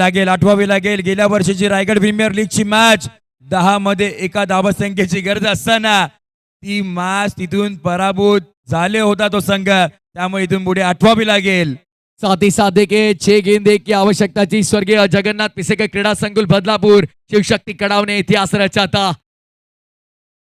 लागेल. गेल्या वर्षीची रायगड प्रीमियर लीगची मॅच 10 मध्ये एका धावसंख्येची गरज असताना ती मॅच तिथून पराभूत झाले होता तो संघ, त्यामुळे इथून पुढे आठवावी लागेल. साथ ही साथ देखिए 6 गेंदे की आवश्यकता थी. स्वर्गीय जगन्नाथ पिसेकर क्रीडा संकुल बदलापुर शिवशक्ति कड़ाव ने इतिहास रचा था.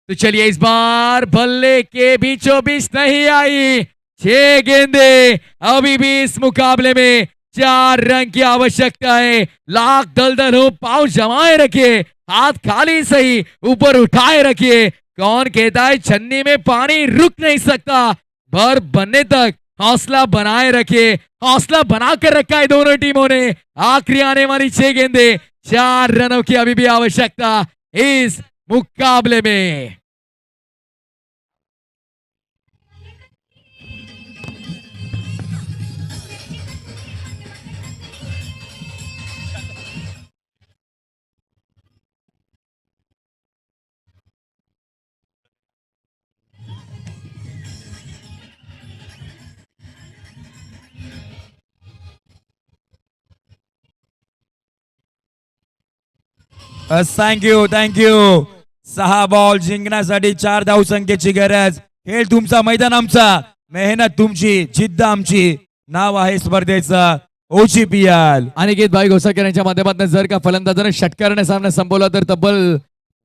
तो चलिए इस बार बल्ले के बीचों बीच नहीं आई. 6 गेंदे अभी भी इस मुकाबले में 4 रन की आवश्यकता है. लाख दलदल हो, पांव जमाए रखिए, हाथ खाली सही ऊपर उठाए रखिए. कौन कहता है छन्नी में पानी रुक नहीं सकता. भर बनने तक हौसला बनाए रखिए. हौसला बनाकर रखा है दोनों टीमों ने. आखिरी आने वाली 6 गेंदे, 4 रनों की अभी भी आवश्यकता इस मुकाबले में. थँक्यू 6 बॉल जिंकण्यासाठी 4 धावसंख्येची गरज. खेळ तुमचा, मैदान आमचा, मेहनत तुमची, जिद्द आमची. नाव आहे स्पर्धेचं OGPL. अनिकेत भाई घोसाळकर यांच्या माध्यमातून जर का फलंदाजाने षटकाराने सामना संपवला तर तब्बल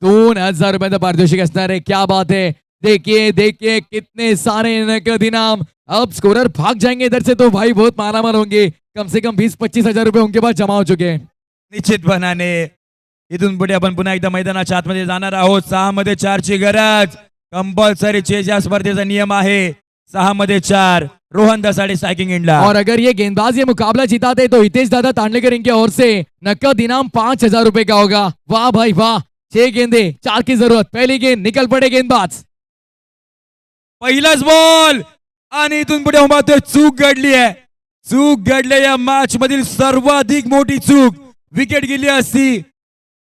2000 रुपयांचं पारितोषिक असणार आहे. क्या बात है. देखिए कितने सारे नकद इनाम. अब स्कोरर भाग जाएंगे इधर से तो भाई बहुत मालामाल होंगे. कम से कम 20-25 हजार रुपए उनके पास जमा हो चुके हैं. निश्चितपणाने इथून पुढे आपण पुन्हा एकदा मैदानाच्या आतमध्ये जाणार आहोत. 6 मध्ये 4 ची गरज. कंपल्सरी चेज या स्पर्धेचा नियम आहे. 6 मध्ये 4. रोहन दसाडे स्ट्राइकिंग इंडला. और अगर ये गेंदबाज ये मुकाबला जिताते तो हितेश दादा तांडलेकर इनके ओर से नकद इनाम 5000 रुपए का होगा. वाह भाई वाह. 6 गेंदे 4 की जरूरत. पहली गेंद निकल पड़े गेंदबाज. पहिलाच बॉल आणि इथून पुढे उभारतोय. चूक घडली या मॅच मधील सर्वाधिक मोठी चूक. विकेट गेली असती,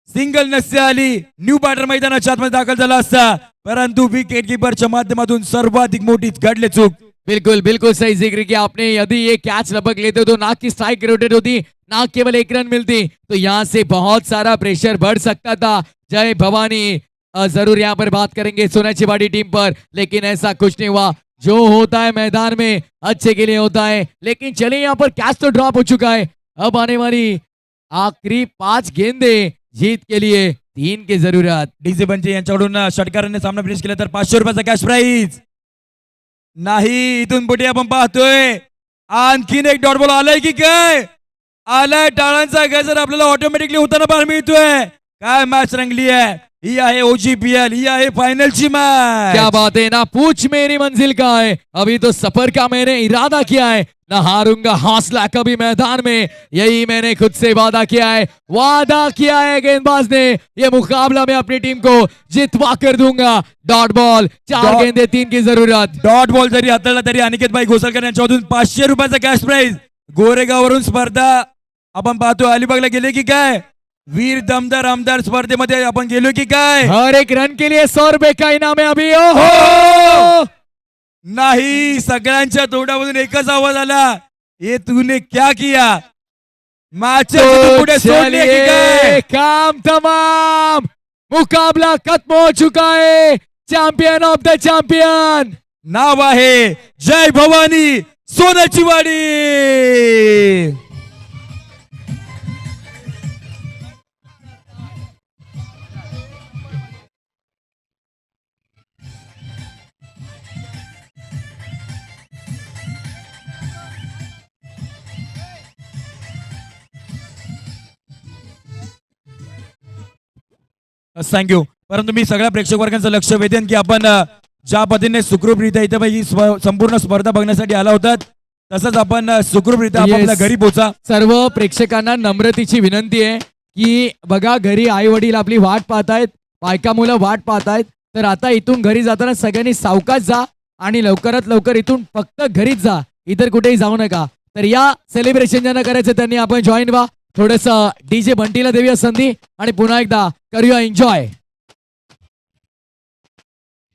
सिंगल नसती आली, न्यू बॅटर मैदानाच्या आतमध्ये दाखल झाला असता, परंतु विकेट कीपरच्या माध्यमातून सर्वाधिक मोठी घडली चूक. बिल्कुल सही जिक्र किया आपने. यदि ये कैच लपक लेते तो ना की स्ट्राइक रोटेट होती, ना केवल 1 रन मिलती, तो यहाँ से बहुत सारा प्रेशर बढ़ सकता था. जय भवानी. जरूर यहाँ पर बात करेंगे सोनाची वाड़ी टीम पर, लेकिन ऐसा कुछ नहीं हुआ. जो होता है मैदान में अच्छे के लिए होता है. लेकिन चलिए यहाँ पर कैच तो ड्रॉप हो चुका है. अब आने वाली आखिरी 5 गेंदे जीत के लिए 3 की जरूरत. डीजे बंचे यांच्याकडून षटकाराने सामना फिनिश केला तर 500 रुपयाचा कॅश प्राइज नाही. इथून पुढे आपण पाहतोय आणखीन एक डॉट बॉल आलाय की काय. आलाय. टाळांचा गजर आपल्याला ऑटोमॅटिकली होताना पाहायला मिळतोय. काय मॅच रंगली आहे. ही आहे OGPL, ही आहे फायनलची मॅच. क्या बात है. ना पूछ मेरी मंजिल का है, अभी तो सफर का मैंने इरादा किया है. ना हारूंगा हौसला कभी मैदान में, यही मैंने खुद से वादा किया है. वादा किया है गेंदबाज ने. ये मुकाबला मैं अपनी टीम को जितवा कर दूंगा. डॉट बॉल 4 गेंदे 3 की जरूरत. डॉट बॉल जरी हाताळला तरी अनिकेत भाई घोसाळकर यांच्यामधून 500 रुपयाचा कॅश प्राइज. गोरेगाववरून स्पर्धा आपण पाहतोय. अलिबागला गेले की काय. वीर दमदार आमदार स्पर्धेमध्ये आपण गेलो की काय. हर एक रन के लिए 100 रुपए का इनाम है अभी. ओहो नाही. सगळ्यांच्या तोंडामधून एकच आवाज आला, ये तूने क्या किया. मॅच पुढे सोडले की काय. काम तमाम. मुकाबला खत्म हो चुका है. Champion of the champion. नाव आहे जय भवानी सोनाची वाडी. थँक्यू. परंतु मी सगळ्या प्रेक्षक वर्गांचं लक्ष वेधेन की आपण ज्या पद्धतीने सुखरूपरित्या इथे ही संपूर्ण स्पर्धा बघण्यासाठी आला होतात, तसंच आपण सुखरूपरित्या आपापल्या घरी पोहोचा. सर्व प्रेक्षकांना नम्रतेची विनंती आहे की बघा घरी आई वडील आपली वाट पाहतायत, बायका मुलं वाट पाहतायत, तर आता इथून घरी जाताना सगळ्यांनी सावकाश जा आणि लवकरात लवकर इथून फक्त घरीच जा, इतर कुठेही जाऊ नका. तर या सेलिब्रेशन ज्यांना करायचं त्यांनी आपण जॉईन व्हा. थोडंसं डीजे बंटीला देऊया संधी आणि पुन्हा एकदा करूया एन्जॉय.